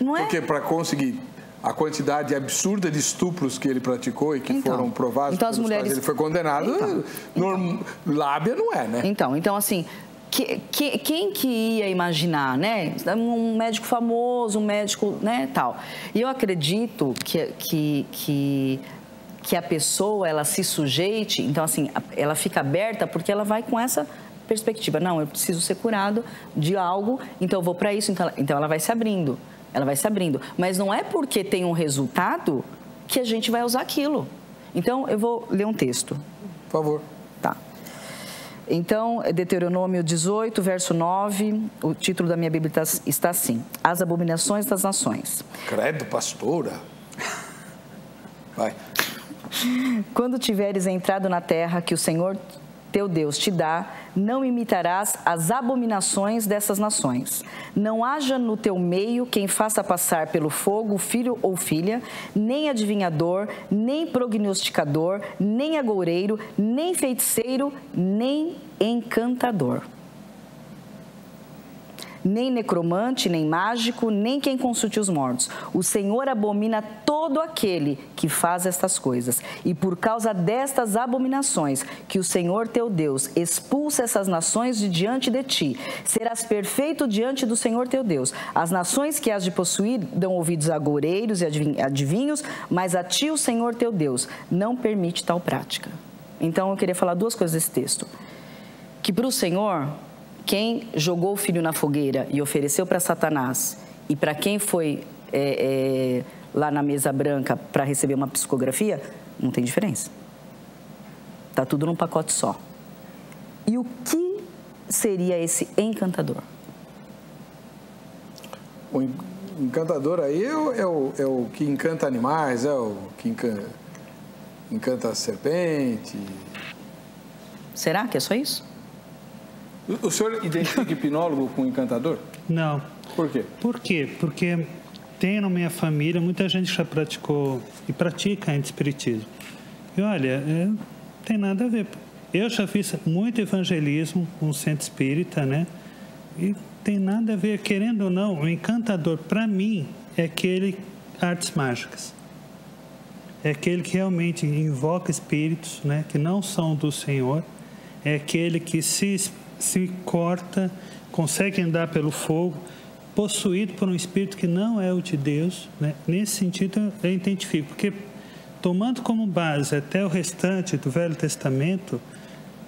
Não é? Porque para conseguir a quantidade absurda de estupros que ele praticou e que foram provados então, as mulheres... ele foi condenado, lábia não é, né? Então assim... Quem que ia imaginar, né? Um médico famoso, um médico, né, tal. E eu acredito que a pessoa, ela se sujeite, então, assim, ela fica aberta porque ela vai com essa perspectiva. Não, eu preciso ser curado de algo, então eu vou para isso. Então, ela vai se abrindo. Mas não é porque tem um resultado que a gente vai usar aquilo. Então, eu vou ler um texto. Por favor. Tá. Então, Deuteronômio 18, verso 9, o título da minha Bíblia está assim: As abominações das nações. Credo, pastora. Vai. Quando tiveres entrado na terra que o Senhor teu Deus te dá, não imitarás as abominações dessas nações. Não haja no teu meio quem faça passar pelo fogo filho ou filha, nem adivinhador, nem prognosticador, nem agoureiro, nem feiticeiro, nem encantador. Nem necromante, nem mágico, nem quem consulte os mortos. O Senhor abomina todo aquele que faz estas coisas. E por causa destas abominações, que o Senhor teu Deus expulsa essas nações de diante de ti, serás perfeito diante do Senhor teu Deus. As nações que has de possuir dão ouvidos a agoureiros e adivinhos, mas a ti o Senhor teu Deus não permite tal prática. Então eu queria falar duas coisas desse texto. Que para o Senhor... Quem jogou o filho na fogueira e ofereceu para Satanás e para quem foi lá na mesa branca para receber uma psicografia, não tem diferença. Está tudo num pacote só. E o que seria esse encantador? O encantador aí é o que encanta animais, é o que encanta a serpente... Será que é só isso? O senhor identifica hipnólogo com encantador? Não. Por quê? Por quê? Porque tem na minha família muita gente que já praticou e pratica ainda espiritismo. E olha, não tem nada a ver. Eu já fiz muito evangelismo com o centro espírita, né? E tem nada a ver, querendo ou não, o encantador, para mim, é aquele artes mágicas. É aquele que realmente invoca espíritos, né, que não são do Senhor. É aquele que se corta, consegue andar pelo fogo, possuído por um espírito que não é o de Deus, né? Nesse sentido, eu identifico, porque tomando como base até o restante do Velho Testamento,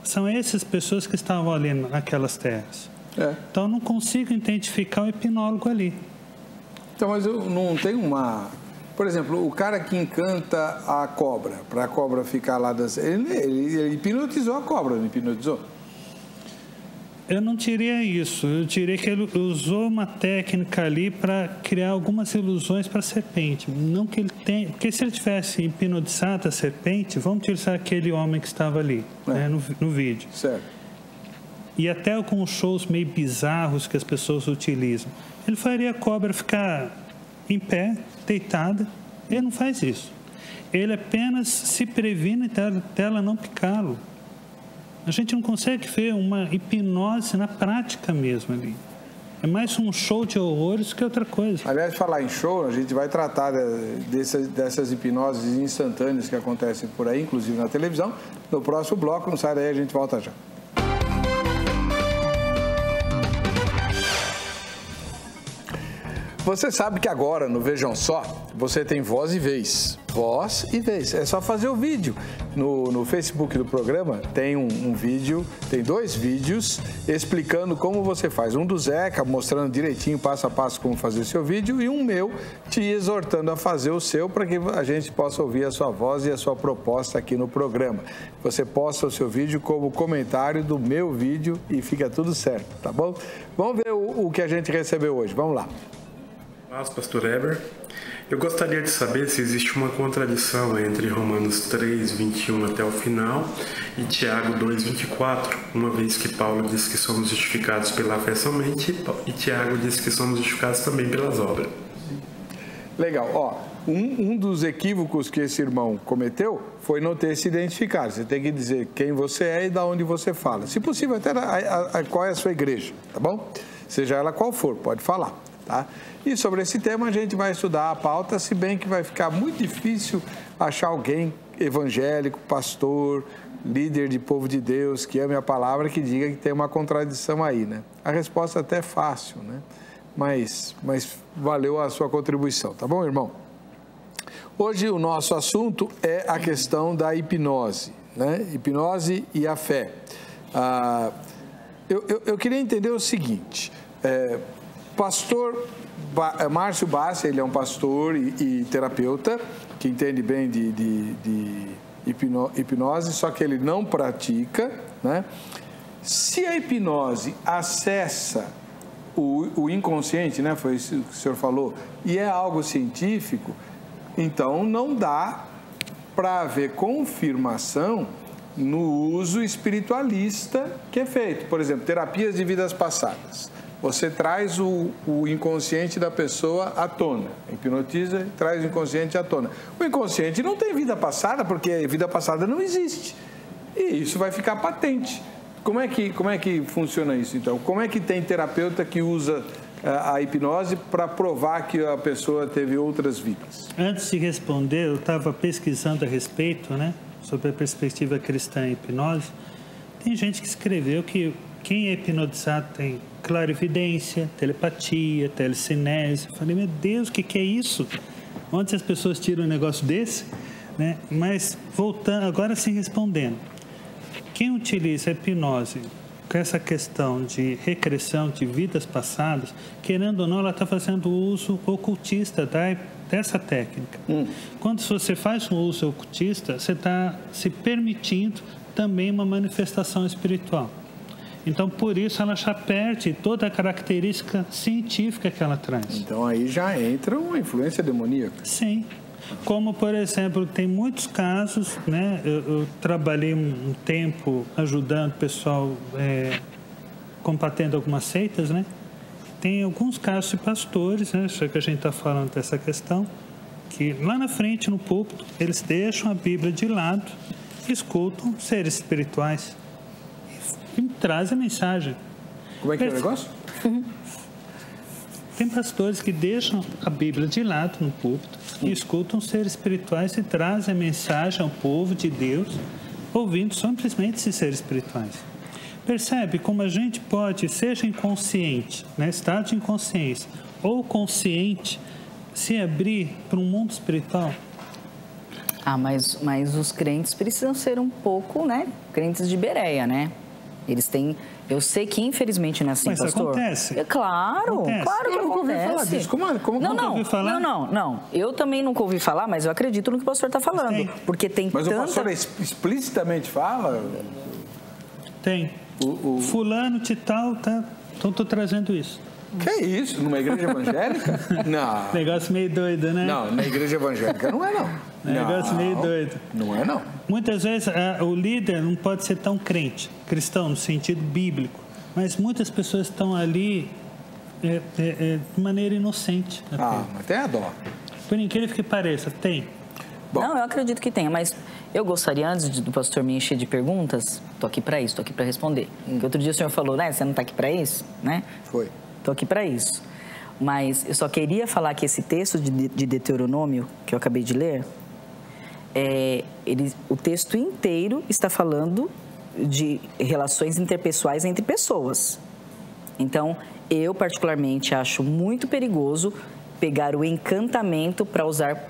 são essas pessoas que estavam ali naquelas terras. Então, eu não consigo identificar o hipnólogo ali. Então, mas eu não tenho uma... Por exemplo, o cara que encanta a cobra, para a cobra ficar lá dançando, ele hipnotizou a cobra, não hipnotizou? Eu não diria isso. Eu diria que ele usou uma técnica ali para criar algumas ilusões para a serpente. Não que ele tenha... Porque se ele tivesse hipnotizado a serpente, vamos utilizar aquele homem que estava ali, né, no vídeo. Certo. E até alguns shows meio bizarros que as pessoas utilizam. Ele faria a cobra ficar em pé, deitada. Ele não faz isso. Ele apenas se previne dela não picá-lo. A gente não consegue ver uma hipnose na prática mesmo ali. É mais um show de horrores que outra coisa. Aliás, falar em show, a gente vai tratar dessas hipnoses instantâneas que acontecem por aí, inclusive na televisão. No próximo bloco, não sai daí, a gente volta já. Você sabe que agora, no Vejam Só, você tem voz e vez. Voz e vez. É só fazer o vídeo. No Facebook do programa tem um vídeo, tem 2 vídeos explicando como você faz. Um do Zeca, mostrando direitinho, passo a passo, como fazer o seu vídeo, e um meu, te exortando a fazer o seu, para que a gente possa ouvir a sua voz e a sua proposta aqui no programa. Você posta o seu vídeo como comentário do meu vídeo e fica tudo certo, tá bom? Vamos ver o que a gente recebeu hoje. Vamos lá. Olá, Pastor Eber. Eu gostaria de saber se existe uma contradição entre Romanos 3, 21 até o final e Tiago 2, 24, uma vez que Paulo diz que somos justificados pela fé somente e Tiago diz que somos justificados também pelas obras. Legal. Ó, um dos equívocos que esse irmão cometeu foi não ter se identificado. Você tem que dizer quem você é e de onde você fala. Se possível, até qual é a sua igreja, tá bom? Seja ela qual for, pode falar. Tá? E sobre esse tema a gente vai estudar a pauta, se bem que vai ficar muito difícil achar alguém evangélico, pastor, líder de povo de Deus, que ame a palavra, que diga que tem uma contradição aí, né? A resposta até é fácil, né? Mas valeu a sua contribuição, tá bom, irmão? Hoje o nosso assunto é a questão da hipnose, né? Hipnose e a fé. Eu queria entender o seguinte... Pastor Márcio Bassi, ele é um pastor e terapeuta que entende bem de hipnose, só que ele não pratica, né? Se a hipnose acessa o inconsciente, né? Foi isso que o senhor falou, e é algo científico, então não dá para haver confirmação no uso espiritualista que é feito. Por exemplo, terapias de vidas passadas. Você traz o inconsciente da pessoa à tona, hipnotiza e traz o inconsciente à tona. O inconsciente não tem vida passada, porque vida passada não existe. E isso vai ficar patente. Como é que funciona isso, então? Como é que tem terapeuta que usa a hipnose para provar que a pessoa teve outras vidas? Antes de responder, eu estava pesquisando a respeito, né, sobre a perspectiva cristã em hipnose. Tem gente que escreveu que quem é hipnotizado tem clarividência, telepatia, telecinese. Eu falei, meu Deus, o que é isso? Onde as pessoas tiram um negócio desse? Né? Mas, voltando, agora sim respondendo. Quem utiliza a hipnose com essa questão de regressão de vidas passadas, querendo ou não, ela está fazendo uso ocultista dessa técnica. Quando você faz um uso ocultista, você está se permitindo também uma manifestação espiritual. Então, por isso, ela já perde toda a característica científica que ela traz. Então, aí já entra uma influência demoníaca. Sim. Como, por exemplo, tem muitos casos, né? Eu trabalhei um tempo ajudando o pessoal, combatendo algumas seitas, né? Tem alguns casos de pastores, né? Já que a gente está falando dessa questão, que lá na frente, no púlpito, eles deixam a Bíblia de lado, escutam seres espirituais e trazem a mensagem. Como é que é o negócio? Tem pastores que deixam a Bíblia de lado no púlpito e escutam seres espirituais e trazem a mensagem ao povo de Deus, ouvindo simplesmente esses seres espirituais. Percebe como a gente pode, seja inconsciente, né, estado de inconsciência, ou consciente, se abrir para um mundo espiritual? Mas os crentes precisam ser um pouco, né, crentes de Bereia, né? Eles têm... Eu sei que, infelizmente, não é assim, mas pastor. Acontece. É claro, acontece. claro que Eu nunca ouvi acontece. falar disso. Como nunca ouvi falar? Não. Eu também nunca ouvi falar, mas eu acredito no que o pastor está falando. Tem. Porque tem Mas tanta... o pastor explicitamente fala? Tem. Fulano de tal, tá? Então estou trazendo isso. Que é isso? Numa igreja evangélica? Não. Negócio meio doido, né? Não, na igreja evangélica não é, não. Negócio meio doido. Não é, não. Muitas vezes o líder não pode ser tão crente, cristão, no sentido bíblico, mas muitas pessoas estão ali de maneira inocente. Ah, mas tem a dó. Por incrível que pareça, tem. Bom. Não, eu acredito que tenha, mas eu gostaria, antes do pastor me encher de perguntas, estou aqui para isso, estou aqui para responder. Porque outro dia o senhor falou, né, você não está aqui para isso, né? Foi. Estou aqui para isso. Mas eu só queria falar que esse texto de Deuteronômio, que eu acabei de ler, o texto inteiro está falando de relações interpessoais entre pessoas. Então, eu particularmente acho muito perigoso pegar o encantamento para usar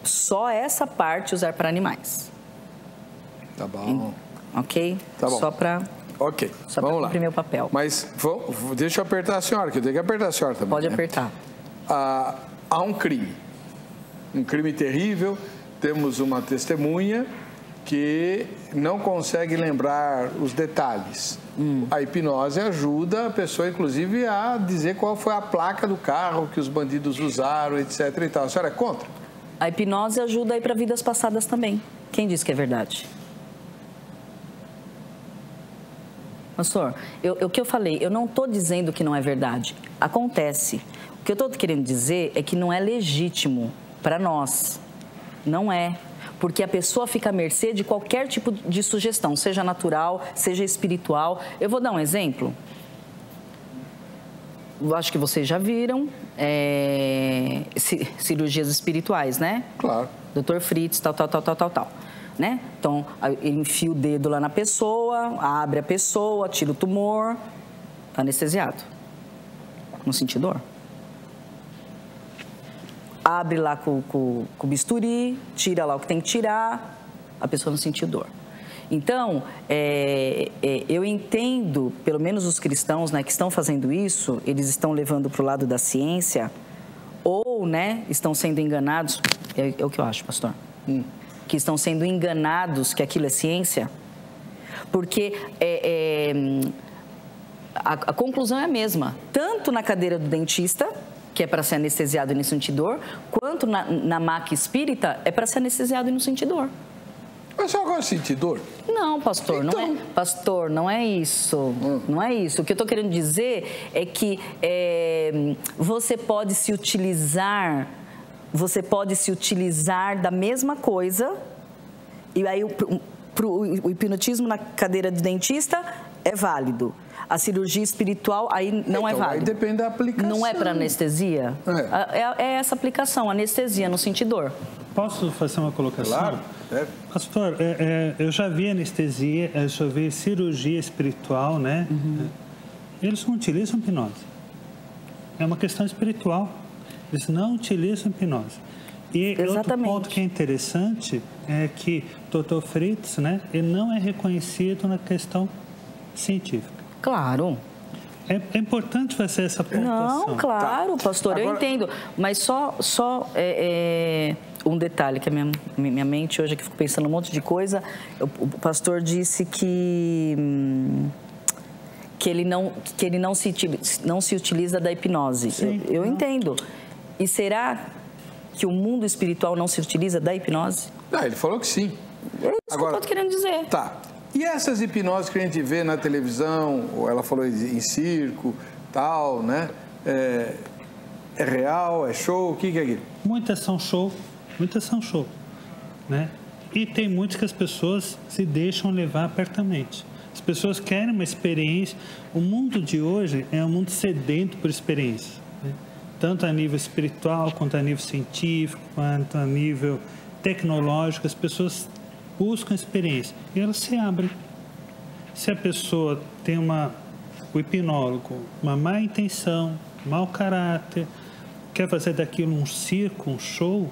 só essa parte, usar para animais. Tá bom. Ok? Tá bom. Só para Vamos lá. cumprir meu papel. Mas deixa eu apertar a senhora, que eu tenho que apertar a senhora também. Pode né? apertar. Há um crime terrível. Temos uma testemunha que não consegue lembrar os detalhes. A hipnose ajuda a pessoa, inclusive, a dizer qual foi a placa do carro que os bandidos usaram, etc. e tal. A senhora é contra? A hipnose ajuda a ir para vidas passadas também. Quem disse que é verdade? Pastor, o que eu falei, eu não estou dizendo que não é verdade. Acontece. O que eu estou querendo dizer é que não é legítimo para nós. Não é. Porque a pessoa fica à mercê de qualquer tipo de sugestão, seja natural, seja espiritual. Eu vou dar um exemplo. Eu acho que vocês já viram cirurgias espirituais, né? Claro. Dr. Fritz, tal. Né? Então, ele enfia o dedo lá na pessoa, abre a pessoa, tira o tumor, tá anestesiado. Não sente dor. Abre lá com o bisturi, tira lá o que tem que tirar, a pessoa não sentiu dor. Então, eu entendo, pelo menos os cristãos, né, que estão fazendo isso, eles estão levando para o lado da ciência, ou, né, estão sendo enganados, é o que eu acho, pastor, que estão sendo enganados que aquilo é ciência, porque a conclusão é a mesma, tanto na cadeira do dentista, que é para ser anestesiado e não sentir dor, quanto na maca espírita é para ser anestesiado e não sentir dor. Mas você agora sentir dor? Não, pastor, então... não é. Pastor, não é isso. Não é isso. O que eu estou querendo dizer é que você pode se utilizar da mesma coisa, e aí o hipnotismo na cadeira de dentista é válido. A cirurgia espiritual aí não é válida. Aí depende da aplicação. Não é para anestesia? É essa aplicação, anestesia, não sentir dor. Posso fazer uma colocação? Claro. Pastor, eu já vi anestesia, eu já vi cirurgia espiritual, né? Eles não utilizam hipnose. É uma questão espiritual. Eles não utilizam hipnose. E outro ponto que é interessante é que Dr. Fritz, né? Ele não é reconhecido na questão científica. Claro. É importante fazer essa pontuação. Não, claro, pastor, agora... eu entendo. Mas só um detalhe, que a minha mente hoje, que fico pensando um monte de coisa, o pastor disse que ele não se utiliza da hipnose. Sim, eu entendo. E será que o mundo espiritual não se utiliza da hipnose? Não, ele falou que sim. É isso que eu estou querendo dizer. Tá. E essas hipnoses que a gente vê na televisão, ou ela falou em circo, tal, né? É real, é show, o que é aquilo? Muitas são show, né? E tem muitas que as pessoas se deixam levar apertamente. As pessoas querem uma experiência. O mundo de hoje é um mundo sedento por experiência, né? Tanto a nível espiritual, quanto a nível científico, quanto a nível tecnológico. As pessoas buscam experiência e elas se abrem. Se a pessoa tem o hipnólogo, uma má intenção, mau caráter, quer fazer daquilo um circo, um show,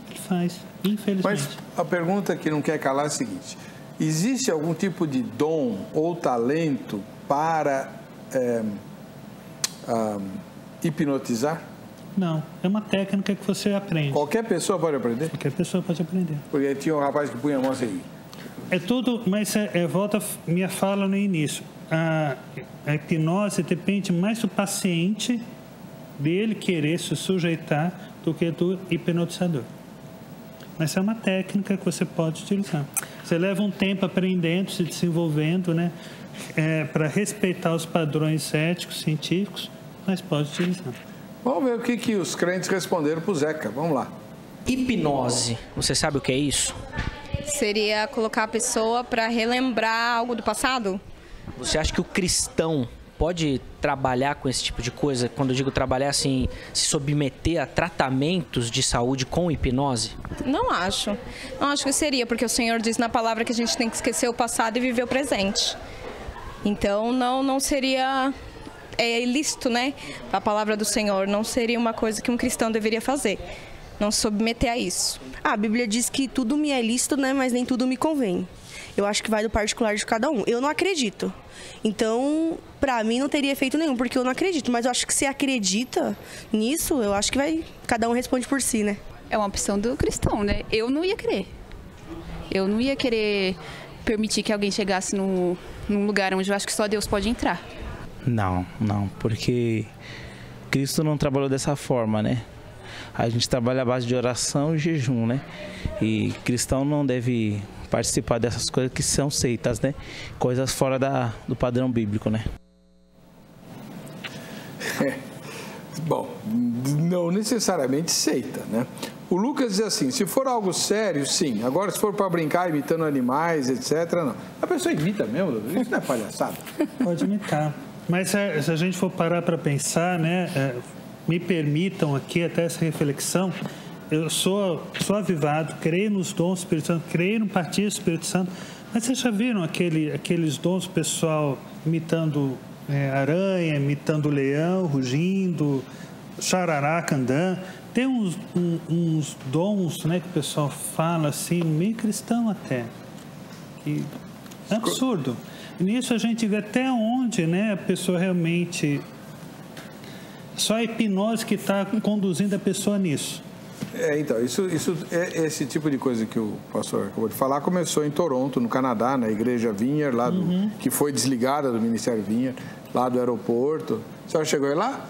ele faz, infelizmente. Mas a pergunta que não quer calar é a seguinte: existe algum tipo de dom ou talento para hipnotizar? Não, é uma técnica que você aprende. Qualquer pessoa pode aprender? Qualquer pessoa pode aprender. Porque tinha um rapaz que punha a mão assim. É tudo, mas volta minha fala no início. A hipnose depende mais do paciente, dele querer se sujeitar, do que do hipnotizador. Mas é uma técnica que você pode utilizar. Você leva um tempo aprendendo, se desenvolvendo, né? Para respeitar os padrões éticos, científicos, mas pode utilizar. Vamos ver o que os crentes responderam para o Zeca. Vamos lá. Hipnose, você sabe o que é isso? Seria colocar a pessoa para relembrar algo do passado? Você acha que o cristão pode trabalhar com esse tipo de coisa? Quando eu digo trabalhar, assim, se submeter a tratamentos de saúde com hipnose? Não acho. Não acho que seria, porque o Senhor diz na palavra que a gente tem que esquecer o passado e viver o presente. Então, não seria... É ilícito, né? A palavra do Senhor não seria uma coisa que um cristão deveria fazer. Não se submeter a isso. A Bíblia diz que tudo me é lícito, né? Mas nem tudo me convém. Eu acho que vai do particular de cada um. Eu não acredito. Então, pra mim, não teria efeito nenhum, porque eu não acredito. Mas eu acho que se acredita nisso, eu acho que vai... Cada um responde por si, né? É uma opção do cristão, né? Eu não ia querer. Eu não ia querer permitir que alguém chegasse num lugar onde eu acho que só Deus pode entrar. Não, porque Cristo não trabalhou dessa forma, né? A gente trabalha à base de oração e jejum, né? E cristão não deve participar dessas coisas que são seitas, né? Coisas fora do padrão bíblico, né? Bom, não necessariamente seita, né? O Lucas diz assim: se for algo sério, sim. Agora, se for para brincar imitando animais, etc., não. A pessoa imita mesmo? Isso não é palhaçada? Pode imitar. Mas se a gente for parar para pensar, né? Me permitam aqui até essa reflexão. Eu sou avivado, creio nos dons do Espírito Santo, creio no partir do Espírito Santo. Mas vocês já viram aqueles dons do pessoal imitando aranha, imitando leão, rugindo, chararaca andando? Tem uns dons, né, que o pessoal fala assim, meio cristão até. Que é absurdo. E nisso a gente vê até onde, né, a pessoa realmente... Só a hipnose que está conduzindo a pessoa nisso. Então, esse tipo de coisa que o pastor acabou de falar começou em Toronto, no Canadá, na igreja Vineyard, lá que foi desligada do Ministério Vineyard, lá do aeroporto. A senhora chegou aí lá?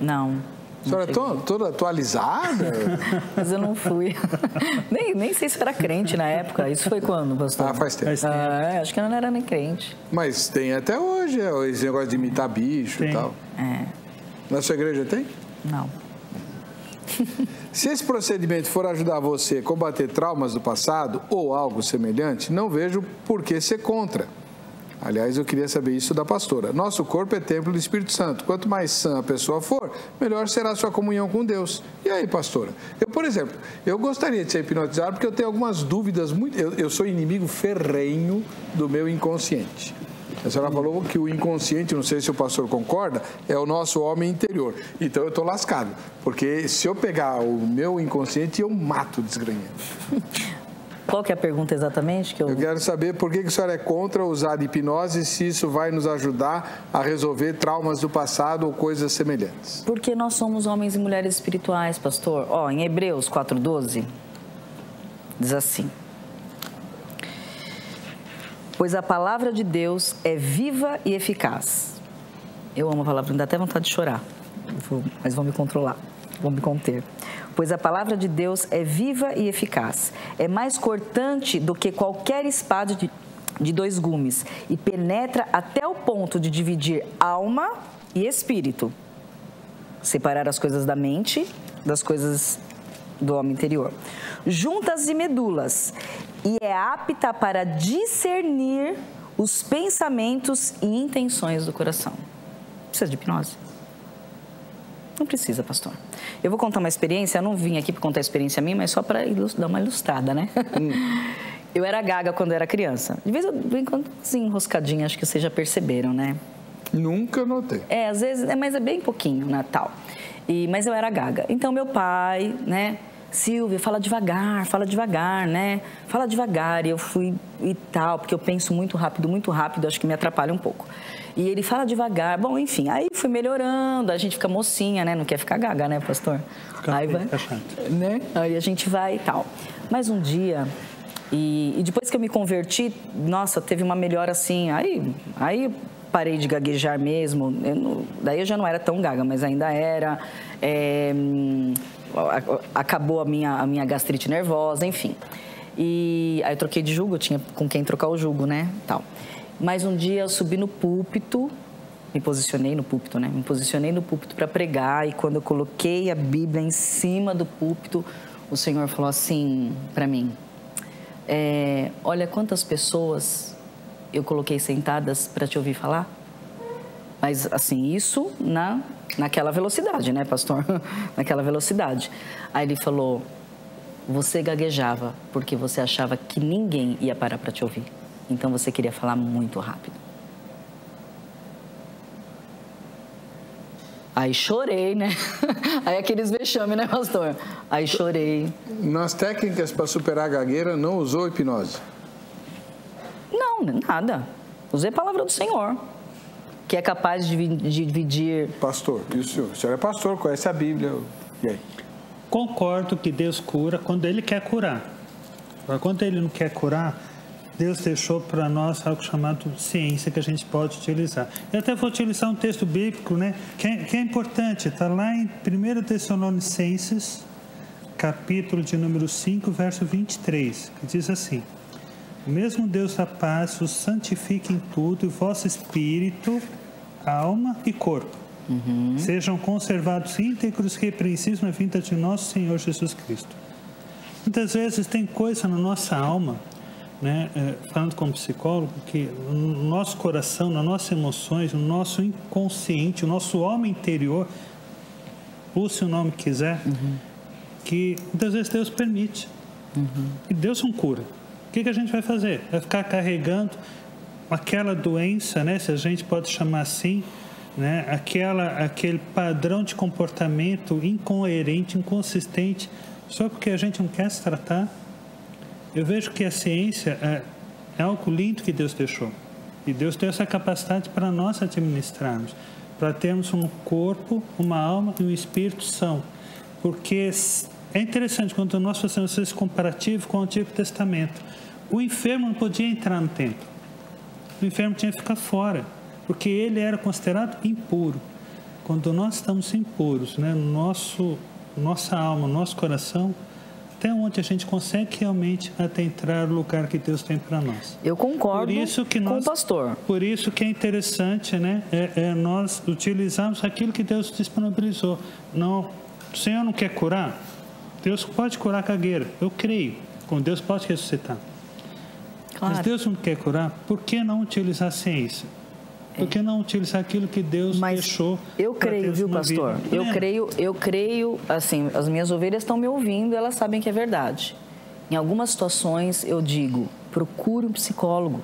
Não. A senhora é toda atualizada? Mas eu não fui. nem sei se era crente na época. Isso foi quando, pastor? Faz tempo. Acho que eu não era nem crente. Mas tem até hoje esse negócio de imitar bicho e tal. Na sua igreja tem? Não. Se esse procedimento for ajudar você a combater traumas do passado ou algo semelhante, não vejo por que ser contra. Aliás, eu queria saber isso da pastora. Nosso corpo é templo do Espírito Santo. Quanto mais sã a pessoa for, melhor será a sua comunhão com Deus. E aí, pastora? Por exemplo, eu gostaria de ser hipnotizado porque eu tenho algumas dúvidas. Eu sou inimigo ferrenho do meu inconsciente. A senhora falou que o inconsciente, não sei se o pastor concorda, é o nosso homem interior. Então eu estou lascado, porque se eu pegar o meu inconsciente, eu mato o desgranhado. Qual que é a pergunta exatamente? Eu quero saber por que a senhora é contra usar hipnose, se isso vai nos ajudar a resolver traumas do passado ou coisas semelhantes. Porque nós somos homens e mulheres espirituais, pastor. Em Hebreus 4:12, diz assim: pois a palavra de Deus é viva e eficaz. Eu amo a palavra, me dá até vontade de chorar, mas vou me controlar, vou me conter. pois a palavra de Deus é viva e eficaz. É mais cortante do que qualquer espada de 2 gumes e penetra até o ponto de dividir alma e espírito, separar as coisas da mente das coisas do homem interior, juntas e medulas, e é apta para discernir os pensamentos e intenções do coração. Precisa de hipnose? Não precisa, pastor. Eu vou contar uma experiência, eu não vim aqui para contar a experiência minha, mas só para dar uma ilustrada, né? Eu era gaga quando era criança. De vez em quando, assim, enroscadinha, acho que vocês já perceberam, né? Nunca notei. Às vezes, mas é bem pouquinho, Natal. Mas eu era gaga. Então, meu pai, né? Silvia, fala devagar, né? Fala devagar. E eu fui e tal, porque eu penso muito rápido, acho que me atrapalha um pouco. E ele fala devagar. Bom, enfim, aí fui melhorando, a gente fica mocinha, né? Não quer ficar gaga, né, pastor? Aí vai, né? Aí a gente vai e tal. Mas um dia, e depois que eu me converti, nossa, teve uma melhora assim, aí parei de gaguejar mesmo. Daí eu já não era tão gaga, mas ainda era. Acabou a minha gastrite nervosa, enfim. E aí eu troquei de jugo, eu tinha com quem trocar o jugo, né? Tal. Mas um dia eu subi no púlpito, me posicionei no púlpito, né? Me posicionei no púlpito para pregar, e quando eu coloquei a Bíblia em cima do púlpito, o Senhor falou assim para mim: olha quantas pessoas eu coloquei sentadas para te ouvir falar. Mas, assim, isso naquela velocidade, né, pastor? Naquela velocidade. Aí ele falou: você gaguejava porque você achava que ninguém ia parar para te ouvir. Então, você queria falar muito rápido. Aí chorei, né? Aí aqueles vexame, né, pastor? Aí chorei. Nas técnicas para superar a gagueira, não usou hipnose? Não, nada. Usei a palavra do Senhor, que é capaz de dividir... Pastor, e o senhor? O senhor é pastor, conhece a Bíblia. E aí? Concordo que Deus cura quando Ele quer curar. Agora, quando Ele não quer curar, Deus deixou para nós algo chamado ciência que a gente pode utilizar. Eu até vou utilizar um texto bíblico, né, que é importante. Está lá em 1 Tessalonicenses, capítulo de número 5, verso 23, que diz assim: o mesmo Deus da paz os santifique em tudo, e vosso espírito, alma e corpo sejam conservados íntegros e irrepreensíveis na vinda de nosso Senhor Jesus Cristo. Muitas vezes tem coisa na nossa alma, né, falando como psicólogo, que no nosso coração, nas nossas emoções, no nosso inconsciente, o nosso homem interior, use o nome que quiser, que muitas vezes Deus permite. E Deus não cura. O que a gente vai fazer? Vai ficar carregando aquela doença, né, se a gente pode chamar assim, né, aquele padrão de comportamento incoerente, inconsistente, só porque a gente não quer se tratar? Eu vejo que a ciência é algo lindo que Deus deixou. E Deus deu essa capacidade para nós administrarmos, para termos um corpo, uma alma e um espírito são. Porque é interessante quando nós fazemos esse comparativo com o Antigo Testamento. O enfermo não podia entrar no templo. O enfermo tinha que ficar fora, porque ele era considerado impuro. Quando nós estamos impuros, né, nossa alma, nosso coração, até onde a gente consegue realmente adentrar o lugar que Deus tem para nós. Eu concordo com o pastor. Por isso que é interessante, né, nós utilizarmos aquilo que Deus disponibilizou. Não, o Senhor não quer curar? Deus pode curar a cagueira, eu creio. Com Deus pode ressuscitar. Claro. Mas Deus não quer curar, por que não utilizar a ciência? Por que não utilizar aquilo que Deus deixou? Eu creio, viu, pastor? Eu creio, assim, as minhas ovelhas estão me ouvindo, elas sabem que é verdade. Em algumas situações eu digo: procure um psicólogo.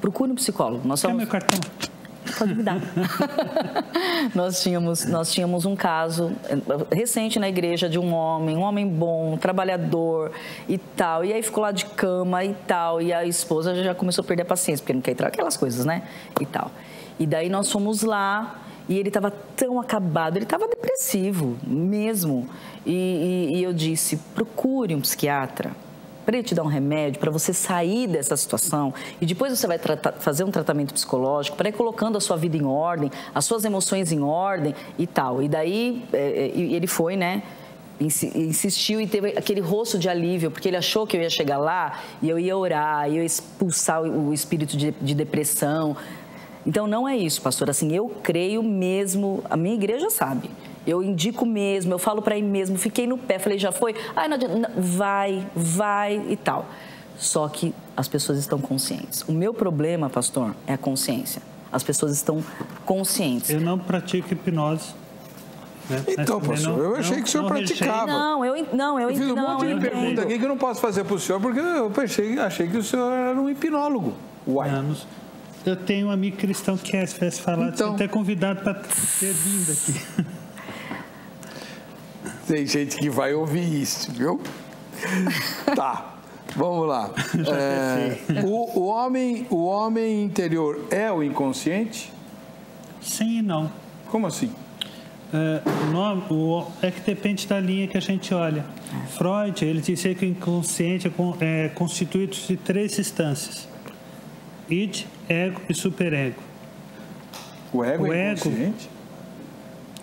Procure um psicólogo. Quer meu cartão? Pode me dar. Nós tínhamos um caso recente na igreja de um homem bom, trabalhador e tal. E aí ficou lá de cama e tal. E a esposa já começou a perder a paciência, porque não quer entrar aquelas coisas, né? E tal. E daí nós fomos lá e ele estava tão acabado, ele estava depressivo mesmo. E eu disse: procure um psiquiatra para ele te dar um remédio, para você sair dessa situação, e depois você vai fazer um tratamento psicológico para ir colocando a sua vida em ordem, as suas emoções em ordem e tal. E daí ele foi, né, insistiu e teve aquele rosto de alívio, porque ele achou que eu ia chegar lá e eu ia orar, eu ia expulsar o espírito de depressão. Então, não é isso, pastor. Assim, eu creio mesmo, a minha igreja sabe. Eu indico mesmo, eu falo para ele mesmo, fiquei no pé, falei, já foi? Ai, não adianta, vai e tal. Só que as pessoas estão conscientes. O meu problema, pastor, é a consciência. As pessoas estão conscientes. Eu não pratico hipnose. Né? Então, pastor, eu achei que o senhor praticava. Eu fiz um monte de pergunta aqui que eu não posso fazer para o senhor, porque eu achei que o senhor era um hipnólogo. Uai. Eu tenho um amigo cristão que quer falar, então, até convidado para ter vindo aqui. Tem gente que vai ouvir isso, viu? Tá, vamos lá. O homem interior é o inconsciente? Sim e não. Como assim? É que depende da linha que a gente olha. Freud, ele dizia que o inconsciente é constituído de 3 instâncias: id, ego e superego. O ego é inconsciente?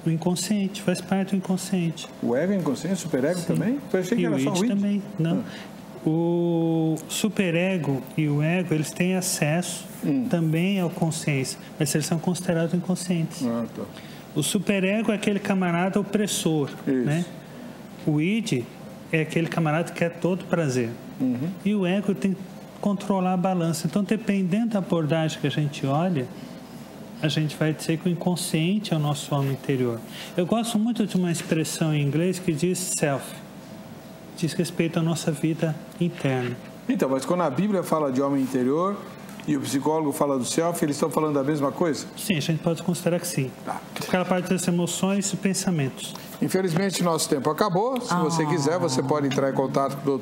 O inconsciente, faz parte do inconsciente. O ego é inconsciente, o superego também? Eu achei que era só o id também, não. O superego e o ego, eles têm acesso também à consciência, mas eles são considerados inconscientes. Tá. O superego é aquele camarada opressor, né? O id é aquele camarada que quer todo prazer. E o ego tem que controlar a balança. Então, dependendo da abordagem que a gente olha, a gente vai dizer que o inconsciente é o nosso homem interior. Eu gosto muito de uma expressão em inglês que diz self. Diz respeito à nossa vida interna. Então, mas quando a Bíblia fala de homem interior e o psicólogo fala do self, eles estão falando da mesma coisa? Sim, a gente pode considerar que sim. Tá. Porque ela parte das emoções e pensamentos. Infelizmente, nosso tempo acabou. Se você quiser, você pode entrar em contato com o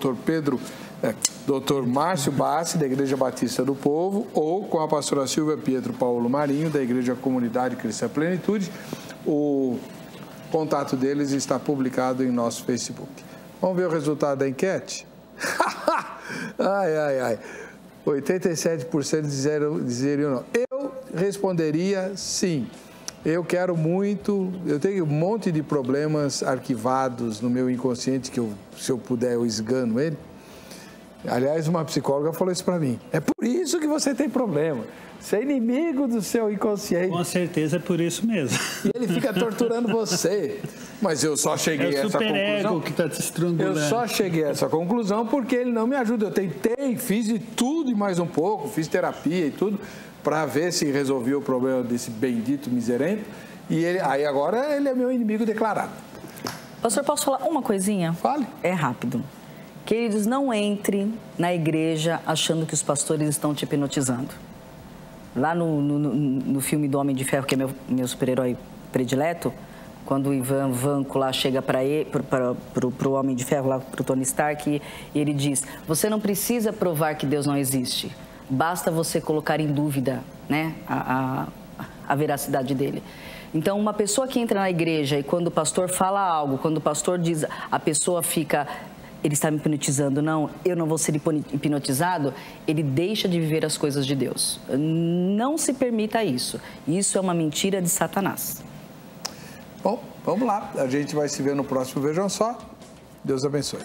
Dr. Márcio Bassi, da Igreja Batista do Povo, ou com a pastora Silvia Pietro Paulo Marinho, da Igreja Comunidade Cristã Plenitude. O contato deles está publicado em nosso Facebook. Vamos ver o resultado da enquete? 87% dizeriam não. Eu responderia sim. Eu quero muito, eu tenho um monte de problemas arquivados no meu inconsciente que se eu puder, eu esgano ele. Aliás, uma psicóloga falou isso para mim. É por isso que você tem problema. Você é inimigo do seu inconsciente. Com certeza é por isso mesmo. E ele fica torturando você. Mas eu só cheguei a essa conclusão. É o superego que está te estrangulando. Eu só cheguei a essa conclusão porque ele não me ajuda. Eu tentei, fiz de tudo e mais um pouco, fiz terapia e tudo, para ver se resolvia o problema desse bendito miserento. E aí agora ele é meu inimigo declarado. Pastor, posso falar uma coisinha? Fale. É rápido. Queridos, não entre na igreja achando que os pastores estão te hipnotizando. Lá no filme do Homem de Ferro, que é meu super-herói predileto, quando o Ivan Vanko lá chega para o Homem de Ferro, lá para o Tony Stark, e ele diz, você não precisa provar que Deus não existe, basta você colocar em dúvida, né, a veracidade dele. Então, uma pessoa que entra na igreja e quando o pastor fala algo, quando o pastor diz, a pessoa fica... ele está me hipnotizando, não, eu não vou ser hipnotizado, ele deixa de viver as coisas de Deus. Não se permita isso. Isso é uma mentira de Satanás. Bom, vamos lá. A gente vai se ver no próximo Vejam Só. Deus abençoe.